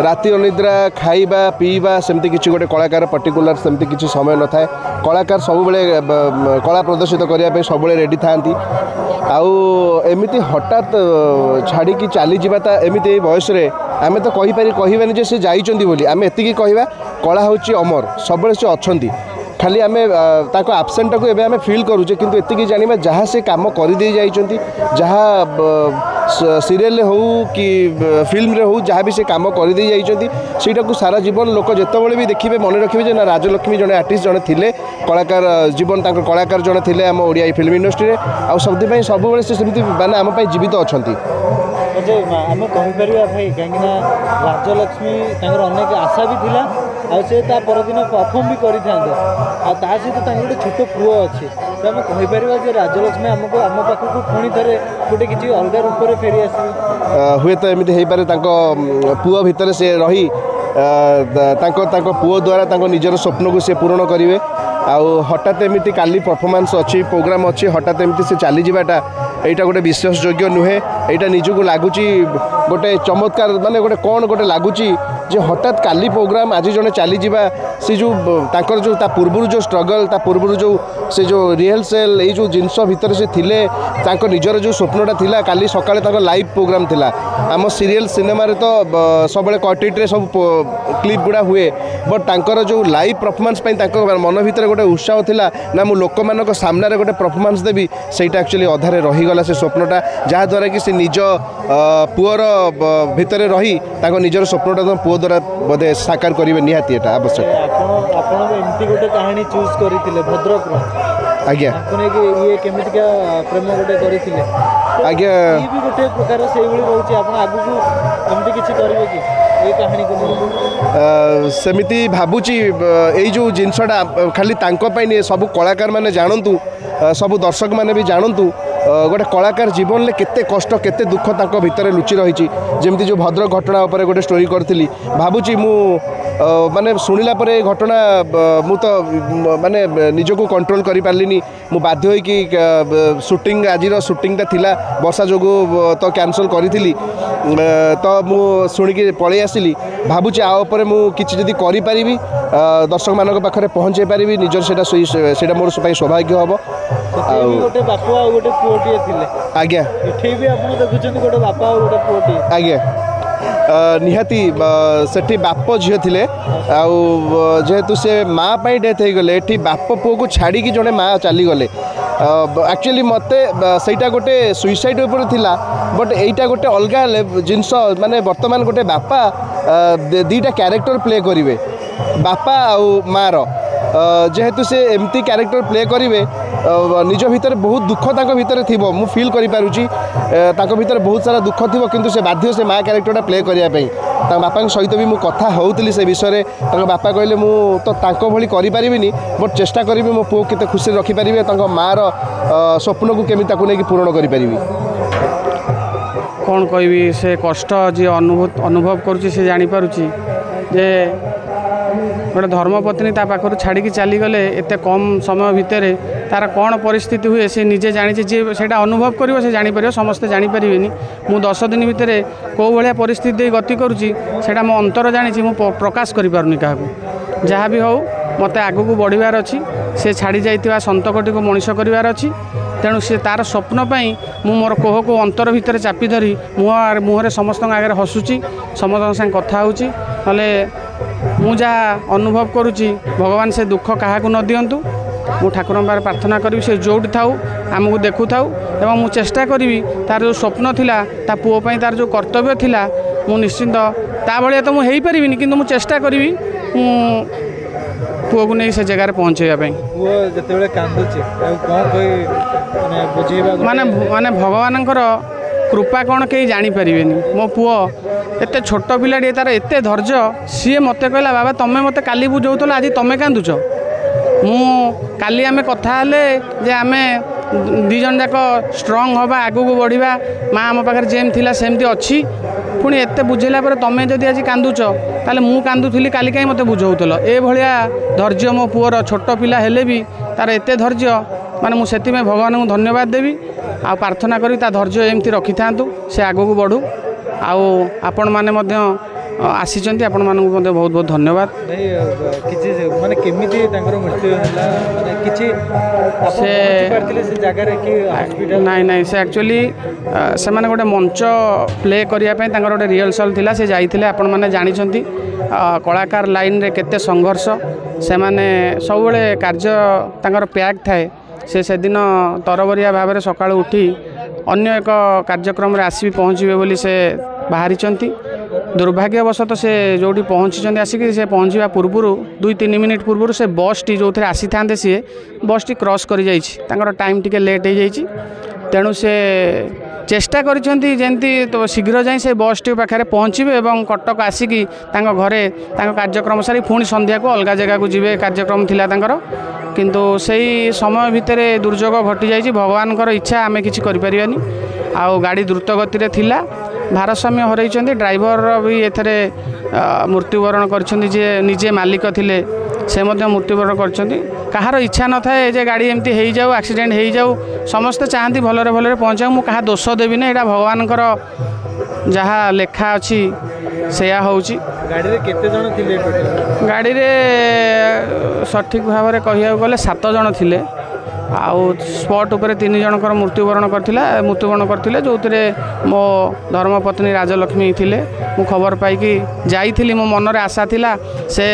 S8: राति अनिद्रा खाइबा पीवा सेमती किसी गोटे कलाकार पर्टिकुलर सेमती किसी समय न थाए कलाकार सब कला प्रदर्शित करने सब रेडी था एमती हठात छाड़ी चली जाता एमती बयस आम तो कहबानी जे से जाइछंती बोली आम एतिकी कहवा कला हूँ अमर सब से अच्छी खाली आम आबसेंटा को एवं फिल करुचे किंतु एतिकी जानिबा जहाँ से काम कर दे जाइछंती जहाँ सीरियल हो कि फिल्म रे हो जहाँ भी से काम कर दे जाइछंती सेटा को सारा जीवन लोक जेतबेले भी देखिबे मन रखिबे जे ना राजलक्ष्मी जने आर्टिस्ट जने थिले कलाकार जीवन तांकर कलाकार जने थिले आम ओडिया फिल्म इंडस्ट्री रे आ सबदि सब बेले से सेमती माने आम पई जीवित अछंती
S4: आम कहीपर भाई कहीं राजलक्ष्मी अनेक आशा भी थिला आ परदिन परफर्म भी करते सहित गोटे छोट पुओ अच्छे तो आम कहीपर राजलक्ष्मी आमको आम पाखक पुणी थे गोटे किसी अलग रूप में फेरी आस
S8: हुए तो एमती हो पारे पुओ भितर से रही पुओ द्वारा निजर स्वप्न को सी पूरण करेंगे आउ हठात एमती काली परफॉर्मेंस अच्छी प्रोग्राम अच्छी हठात एमती से चली जाटा यहाँ गोटे विश्वासयोग्य नुहे यहाँ निजक लगुच गोटे चमत्कार माने गोटे कौन गोटे लगुच जे हठात काली प्रोग्राम आज जड़े चली जा सी जो जो पूर्व जो स्ट्रगल पूर्व जो से जो रिहर्सल ये जो जिनस भितर से थिले निजर जो स्वप्नटा थिला काली सकाळे लाइव प्रोग्राम थिला आम सीरियल सिनेमा रे तो सब कटिट्रे सब क्लिप गुड़ा हुए बट तांकर जो लाइव परफॉर्मेंस मन भितर गोटे उत्साह थिला ना मु लोक मानक सामने गोटे परफॉर्मेंस देवी सेटा एक्चुअली अधारे रहीगला से स्वप्नटा जहाँद्वारा कि से निज पुअर भितर रही निजर स्वप्नटा पुओ द्वारा बोधे साकार करेंगे निहाती एटा आवश्यक
S4: एमती गोटे कहानी चूज करते भद्रक
S8: आज्ञा
S4: ये केमितिका प्रेम गोटे करते
S8: आज्ञा
S4: भी गोटे प्रकार से रोचे आप आगु एमती किसी करेंगे कि ये कहानी को
S8: सेमिति भावुची यही जो जिनसटा खाली तांको सब कलाकार माने जानतु सब दर्शक माने भी जानतु गोटे कलाकार जीवन में केते कष्ट केते दुख तांको भितर लुचि रही जमती जो भद्रक घटना उपर गोटे स्टोरी करी भावुची मु ମାନେ ଶୁଣିଲା ପରେ ଘଟଣା ମୁଁ ତ ମାନେ ନିଜକୁ କଣ୍ଟ୍ରୋଲ କରିପାରିଲିନି। ମୁଁ ବାଧ୍ୟ ହୋଇକି ସୁଟିଂ ଆଜିର ସୁଟିଂଟା ଥିଲା ବର୍ଷା ଯୋଗୁଁ ତ କ୍ୟାନସଲ୍ କରିଥିଲି। ତ ମୁଁ ଶୁଣିକି ପଳେଇ ଆସିଲି। ଭାବୁଛି ଆ ଉପରେ ମୁଁ କିଛି ଯଦି କରିପାରିବି ଦର୍ଶକମାନଙ୍କ ପାଖରେ ପହଞ୍ଚାଇ ପାରିବି ନିଜର ସେଇଟା ମୋର ପାଇଁ ସୌଭାଗ୍ୟ ହେବ।
S4: ଆଉ ଗୋଟେ ବାପା ଆଉ ଗୋଟେ ପୁଅଟିଏ ଥିଲେ।
S8: ଆଜ୍ଞା
S4: ଏଠି ବି ଆପଣ ଦେଖୁଛନ୍ତି ଗୋଟେ ବାପା ଆଉ ଗୋଟେ ପୁଅଟିଏ।
S8: ଆଜ୍ଞା निहाती सेठी बाप झील थे जेहेतु से माँ पर डेथ हो गले एठी बाप पुओ को छाड़ी जड़े माँ चलीगले एक्चुअली मत सहीटा गोटे सुइसाइड उपर थिला बट एटा गोटे अलग जिनस माने वर्तमान गोटे बापा दीटा क्यारेक्टर प्ले करेंगे बापा आउ माँ जेहेतु से एमती क्यारेक्टर प्ले करेंगे निज भितर बहुत दुख भितर थी मु फिल करूँ भितर बहुत सारा दुख थी किंतु से बाध्य से माँ क्यारेक्टर प्ले करने बापा सहित भी मुझे कथा होती से विषय बापा कहले मु तो भाई करें बट चेष्टा करी मो पुओ केते खुशी रखिपारि माँ स्वप्न को केमी नहीं पूरण करी
S2: कौन कहबी से कष्ट जी अनुभव करुच्ची से जानीपारुची जे गोटे धर्मपत्नी ता पाखर छाड़ी चलीगले एत कम समय भितर तार कौन परिस्थिति हुए से निजे जानी जी से अनुभव कर से जापर समस्ते जानीपर मु 10 दिन भितर कौ भाया परिस्थिति गति करुच्ची से मो अंतर जानी मु प्रकाश करें क्या जहाँ भी हो मत आगू को बढ़वार अच्छी से छाड़ी जाइए संतकटी को मनीष करार अच्छी तेणु सी तार स्वप्न मु मोर कोह को अंतर भितर चापी धरी मुहर समस्त आगे हसुची समस्त संग कथा होची नले मु जहाँ अनुभव करुच्ची भगवान से दुख क्या न दिंतु मु ठाकुर पाखे प्रार्थना करी से जोटी थाऊ आमको देखु थाऊ एवं मु चेष्टा करी तार जो स्वप्न थिला ता पुओ पई तार जो कर्तव्य थिला मु निश्चिंत ता भलिया तो मु हेई परिबिनी किंतु मु चेष्टा करी मु पुओ को नहीं से जगह पहुँचाइबा माने माने भगवान कृपा कौन कहीं जानीपर मो पुओ एत छोट पिलाटी तार एत धैर्य सी मत कहला बाबा तुम मत काली बुझाऊल आज तुम कांदुच मु काली आमे कथा हेले जे आमे दीजन जाक स्ट्रंग हवा आगू को बढ़िया माँ आम पाखे जेम थिला सेमती अच्छी पुणी एत बुझेला पर तुम जदि आज कांदुच ताले मु कांदुली काली कहीं मत बुझाऊल ए भाया धैर्य मो पुअर छोट पिला हेले भी तार एत धैर्य माने मुझे भगवान को धन्यवाद देवी आ प्रार्थना करी ता धैर्य एमती रखि था से आगू को बढ़ू आपण माने आसीचंती आपण मानू बहुत बहुत धन्यवाद
S4: माने केमिति तांकर मृत्यु होला माने किछि
S2: से
S4: जगह रे कि हॉस्पिटल
S2: नहीं से एक्चुअली से माने गोटे मंच प्ले करिया पय तांकर गोटे रिहर्सल थिला से जाइथिले आपण माने जानि छंती कलाकार लाइन रे केते संघर्ष से माने सब बेले कार्य तांकर पैक थाए से दिन तरबरिया भाव में सका उठी अन्य एक कार्यक्रम रे आसी पहुँचे बोली से बाहरी दुर्भाग्यवशत से जो पहुँची आसिक से पहुँचा पूर्व 2-3 मिनिट पूर्व से बस टी जो थे आसी था सी बस टी क्रॉस कर टाइम टी लेट हो जाइए तेणु से चेष्टा करमती तो शीघ्र जाए से बस टी पाखे पहुँचे और कटक आसिक घरे कार्यक्रम सारी पुणी संध्या को अलग जगह को जीवे कार्यक्रम थिला किंतु सही समय भितर दुर्योग घटी जाइए भगवान इच्छा आम कि आउ गाड़ी द्रुत गति थिला भारसाम्य हरई ड्राइवर भी एथरे मृत्युवरण कर निजे मालिक थिले से मृत्युवरण कर इच्छा न थाए जे गाड़ी एमती हो जाऊ एक्सीडेंट हो जाऊ समस्ते चाहती भलरे भलरे पहुँचा मु कहा दोष देवी ना यहाँ भगवान जहाँ लेखा अच्छी सेया होची गाड़ी रे सठिक भाव में कह गले 7 जन थिले आउ स्पॉट उपर 3 जनकर मृत्युवरण करते जो मो धर्मपत्नी राजलक्ष्मी थिले मु खबर पाई जाइली मो मनरे आशा थिला से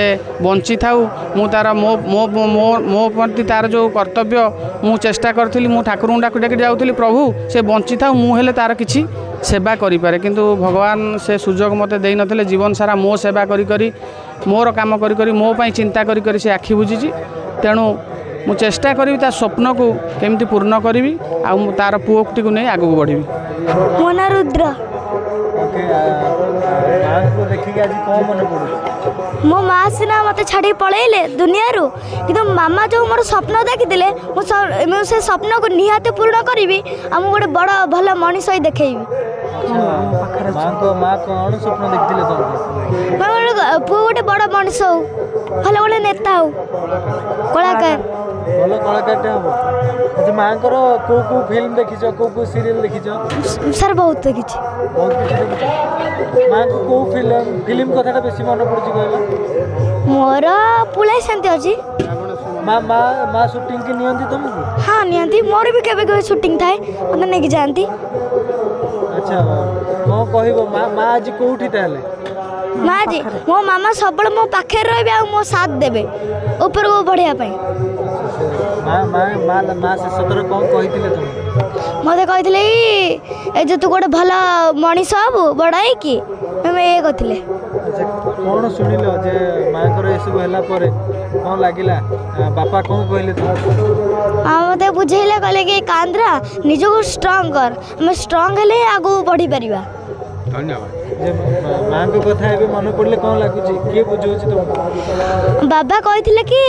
S2: बंची थाऊ मु तार मो मो मो मो प्रति तार जो कर्तव्य मु चेष्टा करी मु ठाकुर डाक डाक जाऊँगी प्रभु से बंची थाऊ मु हेले तार किछि सेवा करें किंतु भगवान से सुजोग मत दे नथिले जीवन सारा मो सेवा करी मोर काम करी मो पाई चिंता करी से आखि बुझी तेणु मु चेष्टा करी ता स्वप्न को केमती पूर्ण करी आउ तार पुओटी को नहीं आगू बढ़ी
S1: मो ना रुद्र मो माँ सीना मत छाड़ी पलैले दुनिया कि मामा जो मोर स्वप्न देखी मुझे से स्वप्न को निहाती पूर्ण करी आ गोटे बड़ भल मनीष देखी
S4: ମା କ'ଣ ସ୍ୱପ୍ନ ଦେଖିଥିଲେ ତମକୁ?
S1: ପୁଅ ଗୋଟେ ବଡ଼ ମଣିଷ ହଉ, ଭଲ ଗୋଟେ ନେତା ହଉ, କଳାକାର।
S4: ଭଲ କଳାକାରଟେ ହବ। ଆଚ୍ଛା ମାଙ୍କର କୋଉ କୋଉ ଫିଲ୍ମ ଦେଖିଛ, କୋଉ କୋଉ ସିରିଏଲ ଦେଖିଛ?
S1: ସାର୍ ବହୁତ ଦେଖିଛି।
S4: ବହୁତ କିଛି ଦେଖିଛ। ମାଙ୍କୁ କୋଉ ଫିଲ୍ମ କଥାଟା ବେଶୀ ମନେ ପଡୁଛି କହିଲ?
S1: ମୋର ପୁଳାଇ ଶାନ୍ତି ଅଛି।
S4: ମା ସୁଟିଂ କି ନିଅନ୍ତି ତମକୁ?
S1: ହଁ ନିଅନ୍ତି, ମୋର ବି କେବେ କେବେ ସୁଟିଂ ଥାଏ, ମୋତେ ନେଇକି ଯାଆନ୍ତି।
S4: ଆଚ୍ଛା କ'ଣ କହିବ ମା ଆଜି କୋଉଠି ତାହେଲେ?
S1: ମା ଆଜି ମୋ ମାମା ସବୁବେଳେ ମୋ ପାଖରେ ରହିବେ ଆଉ ମୋ ସାଥ ଦେବେ ଉପରକୁ ବଢ଼ିବା ପାଇଁ।
S4: ମା ଶେଷଥର କ'ଣ କହିଥିଲେ ତମକୁ?
S1: ମୋତେ କହିଥିଲେ ଏ ଯେ ତୁ ଗୋଟେ ଭଲ ମଣିଷ ହବୁ ବଡ଼ ହେଇକି, ଆମେ ଇଏ କରିଥିଲେ।
S4: କ'ଣ ଶୁଣିଲ ଯେ ମାଙ୍କର ଏସବୁ ହେଲା ପରେ କ'ଣ ଲାଗିଲା? ବାପା କ'ଣ କହିଲେ ତମକୁ?
S1: ମୋତେ ବୁଝେଇଲେ, କହିଲେ କି କାନ୍ଦରା, ନିଜକୁ ଷ୍ଟ୍ରଙ୍ଗ କର, ଆମେ ଷ୍ଟ୍ରଙ୍ଗ ହେଲେ ଆଗକୁ ବଢ଼ିପାରିବା।
S2: ଧନ୍ୟବାଦ।
S4: ଯେ ମାଙ୍କ କଥା ଏବେ ମନେ ପଡ଼ିଲେ କ'ଣ ଲାଗୁଛି? କିଏ ବୁଝଉଛି ତମକୁ?
S1: ବାବା କହିଥିଲେ କି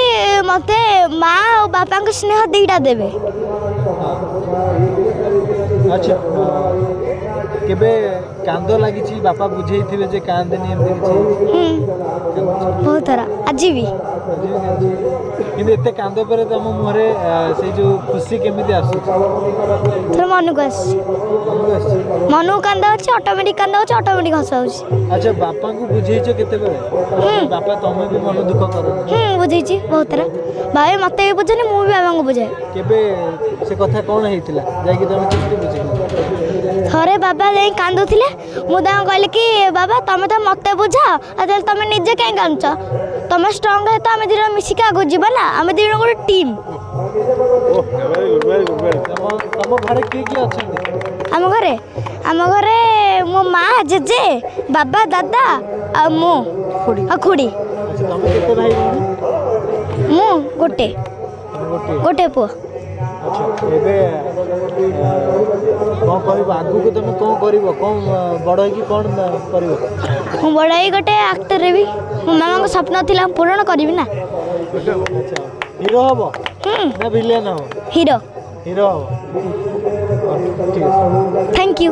S1: ମୋତେ ମା ଆଉ ବାପାଙ୍କ ସ୍ନେହ ଦୁଇଟା ଦେବେ।
S4: ଆଚ୍ଛା କେବେ କାନ୍ଦ ଲାଗିଛି? ବାପା ବୁଝେଇଥିବେ ଯେ କାନ୍ଦେନି ଏମିତି କିଛି?
S1: ବହୁତ ଥର, ଆଜି ବି।
S4: କିନ୍ତୁ ଏତେ କାନ୍ଦ ପରେ ତମ ମୁହଁରେ ସେଇ ଯୋଉ ଖୁସି କେମିତି ଆସୁଛି?
S1: ଥରେ ମନକୁ ଆସୁଛି, ମନକୁ କାନ୍ଦ ଅଛି, ଅଟୋମେଟିକ୍ କାନ୍ଦ ଅଛି, ଅଟୋମେଟିକ୍ ହସ ହେଉଛି।
S4: ଆଚ୍ଛା ବାପାଙ୍କୁ ବୁଝେଇଛ କେତେବେଳେ? ବାପା ତମେ ବି ମନ ଦୁଃଖ କର?
S1: ବୁଝେଇଛି ବହୁତ ଥର। ଭାଇ ମୋତେ ବି ବୁଝେନି, ମୁଁ ବି ବାବାଙ୍କୁ ବୁଝାଏ।
S4: କେବେ ସେ କଥା କ'ଣ ହେଇଥିଲା ଯାଇକି ତମେ କେମିତି ବୁଝେଇଲ?
S1: ଥରେ ବାବା ଯାଇ କାନ୍ଦୁଥିଲେ, ମୁଁ ତାଙ୍କୁ କହିଲି କି ବାବା ତମେ ତ ମୋତେ ବୁଝାଅ, ଆଉ ତାହେଲେ ତମେ ନିଜେ କାହିଁ କାନ୍ଦୁଛ? ତମେ ଷ୍ଟ୍ରଙ୍ଗ ହେତ ଆମେ ଦୁଇ ଜଣ ମିଶିକି ଆଗକୁ ଯିବା ନା, ଆମେ ଦୁଇ ଜଣ ଗୋଟେ ଟିମ୍।
S4: ତମ ଘରେ କିଏ କିଏ ଅଛନ୍ତି?
S1: ଆମ ଘରେ ମୋ ମା, ଜେଜେ, ବାବା, ଦାଦା ଆଉ ମୁଁ ଆଉ ଖୁଡ଼ି।
S4: ତମେ କେତେ ଭାଇ ଭଉଣୀ?
S1: ମୁଁ ଗୋଟେ ପୁଅ।
S4: ଆଚ୍ଛା ଏବେ କ'ଣ କରିବ ଆଗକୁ? ତମେ କ'ଣ କରିବ? କ'ଣ ବଡ଼ ହେଇକି କ'ଣ କରିବ?
S1: ମୁଁ ବଡ଼ ହେଇ ଗୋଟେ ଆକ୍ଟର ହେବି। ମୋ ମାମାଙ୍କ ସ୍ୱପ୍ନ ଥିଲା, ପୂରଣ କରିବି ନା।
S4: ଆଚ୍ଛା ହିରୋ ହବ ନା ଭିଲିଆନ ହବ?
S1: ହିରୋ
S4: ହବ। ଠିକ୍ ଅଛି,
S1: ଥ୍ୟାଙ୍କ ୟୁ।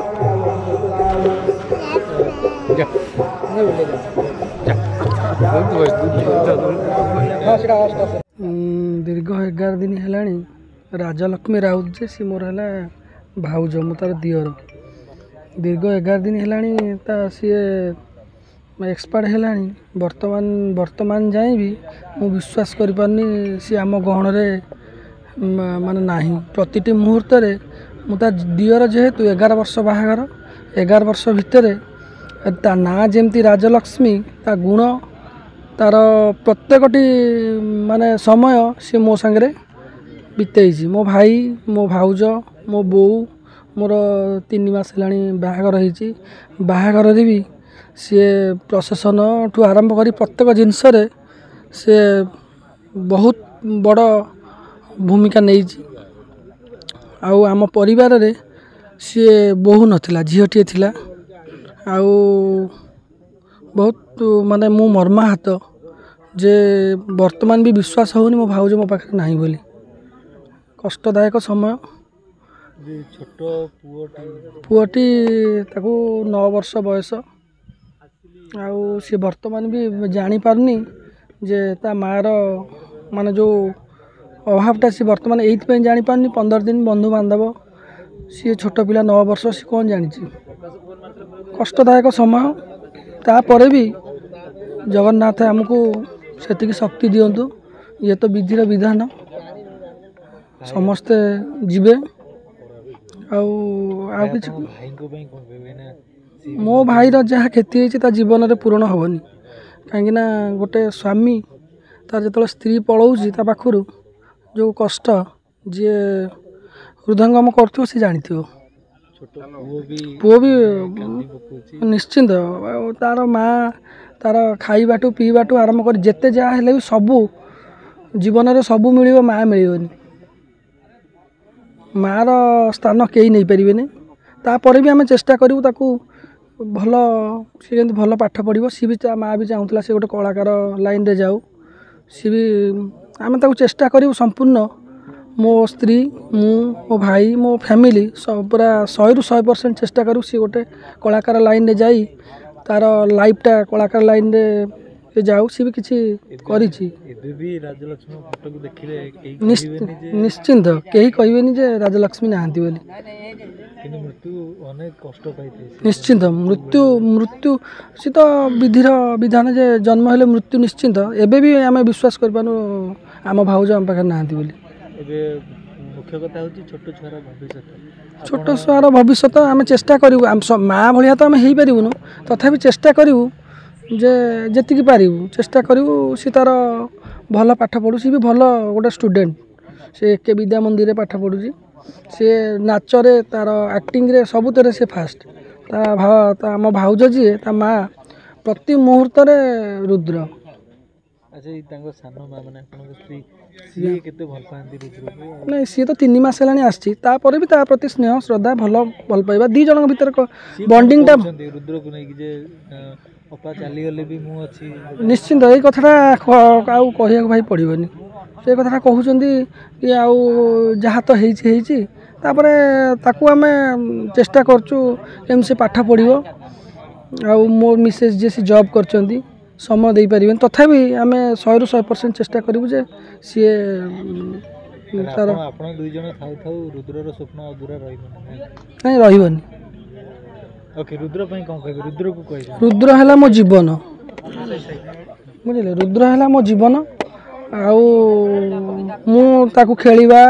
S9: ଦୀର୍ଘ 11 ଦିନ ହେଲାଣି ରାଜଲକ୍ଷ୍ମୀ ରାଉତ ଯେ ସେ ମୋର ହେଲା ଭାଉଜ, ମୁଁ ତାର ଦିଅର। ଦୀର୍ଘ 11 ଦିନ ହେଲାଣି ସିଏ ଏକ୍ସପାର୍ଟ ହେଲାଣି। ବର୍ତ୍ତମାନ ଯାଏଁ ବି ମୁଁ ବିଶ୍ୱାସ କରିପାରୁନି ସିଏ ଆମ ଗହଣରେ ମାନେ ନାହିଁ। ପ୍ରତିଟି ମୁହୂର୍ତ୍ତରେ ମୁଁ ତା ଦିଅର, ଯେହେତୁ 11 ବର୍ଷ ବାହାଘର, 11 ବର୍ଷ ଭିତରେ ତା ନାଁ ଯେମିତି ରାଜଲକ୍ଷ୍ମୀ, ତା ଗୁଣ, ତାର ପ୍ରତ୍ୟେକଟି ମାନେ ସମୟ ସେ ମୋ ସାଙ୍ଗରେ ବିତେଇଛି। ମୋ ଭାଇ, ମୋ ଭାଉଜ, ମୋ ବୋଉ, ମୋର 3 ମାସ ହେଲାଣି ବାହାଘର ହେଇଛି। ବାହାଘରରେ ବି ସିଏ ପ୍ରସେସନଠୁ ଆରମ୍ଭ କରି ପ୍ରତ୍ୟେକ ଜିନିଷରେ ସିଏ ବହୁତ ବଡ଼ ଭୂମିକା ନେଇଛି। ଆଉ ଆମ ପରିବାରରେ ସିଏ ବୋହୂ ନଥିଲା, ଝିଅଟିଏ ଥିଲା। ଆଉ ବହୁତ ମାନେ ମୁଁ ମର୍ମାହତ ଯେ ବର୍ତ୍ତମାନ ବି ବିଶ୍ୱାସ ହେଉନି ମୋ ଭାଉଜ ମୋ ପାଖରେ ନାହିଁ ବୋଲି। କଷ୍ଟଦାୟକ ସମୟ।
S4: ଛୋଟ
S9: ପୁଅଟି ତାକୁ 9 ବର୍ଷ ବୟସ। ଆଉ ସେ ବର୍ତ୍ତମାନ ବି ଜାଣିପାରୁନି ଯେ ତା ମାଆର ମାନେ ଯେଉଁ ଅଭାବଟା ସେ ବର୍ତ୍ତମାନ ଏଇଥିପାଇଁ ଜାଣିପାରୁନି। 15 ଦିନ ବନ୍ଧୁବାନ୍ଧବ, ସିଏ ଛୋଟ ପିଲା 9 ବର୍ଷ, ସିଏ କ'ଣ ଜାଣିଛି। କଷ୍ଟଦାୟକ ସମୟ। ତାପରେ ବି ଜଗନ୍ନାଥ ଆମକୁ ସେତିକି ଶକ୍ତି ଦିଅନ୍ତୁ। ଇଏ ତ ବିଧିର ବିଧାନ, ସମସ୍ତେ ଯିବେ। ଆଉ କିଛି ମୋ ଭାଇର ଯାହା କ୍ଷତି ହେଇଛି ତା ଜୀବନରେ ପୂରଣ ହେବନି। କାହିଁକିନା ଗୋଟେ ସ୍ୱାମୀ ତାର ଯେତେବେଳେ ସ୍ତ୍ରୀ ପଳାଉଛି ତା ପାଖରୁ, ଯେଉଁ କଷ୍ଟ ଯିଏ ହୃଦୟଙ୍ଗମ କରୁଥିବ ସେ ଜାଣିଥିବ। ପୁଅ ବି ନିଶ୍ଚିନ୍ତ। ଆଉ ତାର ମା, ତାର ଖାଇବାଠୁ ପିଇବାଠୁ ଆରମ୍ଭ କରି ଯେତେ ଯାହା ହେଲେ ବି ସବୁ ଜୀବନରେ ସବୁ ମିଳିବ, ମା ମିଳିବନି। ମାଆର ସ୍ଥାନ କେହି ନେଇପାରିବେନି। ତାପରେ ବି ଆମେ ଚେଷ୍ଟା କରିବୁ ତାକୁ ଭଲ, ସେ ଯେମିତି ଭଲ ପାଠ ପଢ଼ିବ। ସିଏ ବି, ତା ମାଆ ବି ଚାହୁଁଥିଲା ସେ ଗୋଟେ କଳାକାର ଲାଇନ୍ରେ ଯାଉ। ସିଏ ବି, ଆମେ ତାକୁ ଚେଷ୍ଟା କରିବୁ ସମ୍ପୂର୍ଣ୍ଣ मो स्त्री मो भाई मो फैमिली सब पूरा 100% चेष्टा करूँ सी गोटे कलाकार लाइन रे जाई तार लाइफटा कलाकार लाइन रे जाऊ सी भी किसी करिछि निश्चिंत कहीं कहबेनि जे राजलक्ष्मी नाहांती बोली निश्चिंत मृत्यु मृत्यु सी तो विधिर विधान जे जन्म हेले मृत्यु निश्चिंत एबे भी आम विश्वास कर पानु आम भाउज आम पाखे नाहांती बोली
S4: मुख्य कथा हूँ छोट छुआर भविष्य
S9: छोट छुआर भविष्य आम चेष्टा करूँ आम माँ भाया तो आम हो पारूँ तथापि चेष्टा करूँ जे जेतिकी पारू चेष्टा करूँ सी तार भल पाठ पढ़ू सी भी भल गोटे स्टूडेंट से के विद्या मंदिर पाठ पढ़ुची सी नाचरे तार एक्टिंग रे सबुतरे से फास्ट आम भाउज जी ता माँ प्रति मुहूर्त रुद्र
S4: अच्छा सान माँ मैंने स्त्री सी केते भल पाती रुद्र
S9: नहीं सी तो 3 मास हेलानी आसी तापर भी ता प्रति स्नेह श्रद्धा भल पाइबा दी जन भीतर बॉन्डिंग टा
S4: रुद्र को नहीं जे अपा चली गले भी मु अछि
S9: निश्चिंत ये कथाटा आउ कहिया भाई पड़ोनी से कथाटा कहउचंदी कि आउ जहाँ तो हेची तापरे ताकू आमे चेष्टा करचु केम से पाठ पढ़िबो आउ मोर मिसेस जे सी जॉब करचंदी समय दे पारिबेन तथापि आमे 100% चेष्टा करिबु जे सी
S4: तार आपण दुई जन थाउ रुद्रर स्वप्न अधूरा रहिबो
S9: नहीं रहिबोनी
S4: ओके रुद्र पई कोन कहबे रुद्र को कहबे
S9: रुद्र हला मो जीवन बुझिले रुद्र हला मो जीवन आउ मु ताकू खेलिबा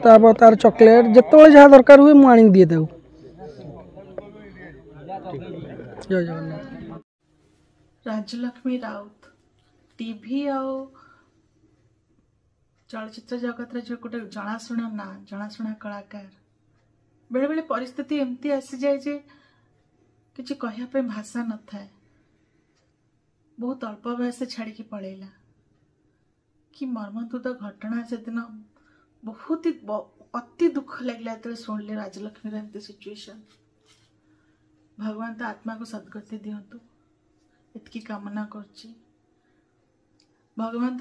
S9: तार चॉकलेट जतबे जहाँ दरकार हुए मु आनी दिए ताऊ जय जगन्नाथ
S6: राजलक्ष्मी राउत टीवी आ चलचित्र जगत जो गोटे जनाशुना ना जनाशुना कलाकार बेले बेले परिस्थिति एमती आसी जाए जे किसी कहवाई भाषा न थाए बहुत अल्प बयस छाड़ी पलैला कि मर्मन्तुद घटना से दिन बहुत ही अति दुख लगला जो शुणिले राजलक्ष्मी एमती सिचुएशन भगवान तो आत्मा को सद्गति दिंतु एतकी कामना करची भगवान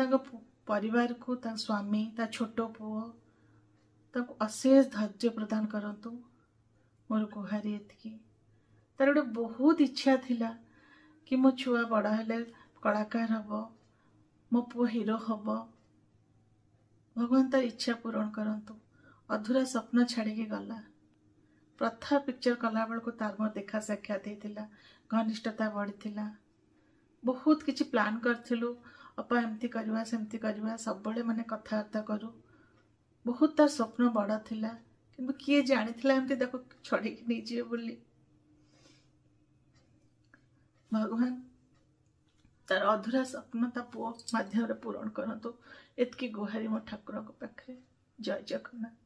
S6: परिवार को स्वामी ता छोट पुओ ताको अशेष धैर्य प्रदान करंतु मोर गुहारी एतकी तार गोटे बहुत इच्छा थिला कि मो छुआ बड़ हेले कलाकार हम मो पुओ हीरो हम भगवान तार इच्छा पूरण करंतु अधूरा स्वप्न छाड़ी गला प्रथा पिक्चर कला बेलू तार मोर देखा साक्षात होता घनिष्ठता बढ़ी बहुत किसी प्लान करूँ अपा एमती करवा सेमती करवा सब माने कथबार्ता करूँ बहुत तार स्वप्न बड़ थिला किंतु किए जानी एमती देखो छड़ी नहीं जाए बोली भगवान तार अधूरा स्वप्न ता पुओ माध्यम पूरण करंतु एतकी गुहारी मो ठाकुर पाखे जय जगन्नाथ।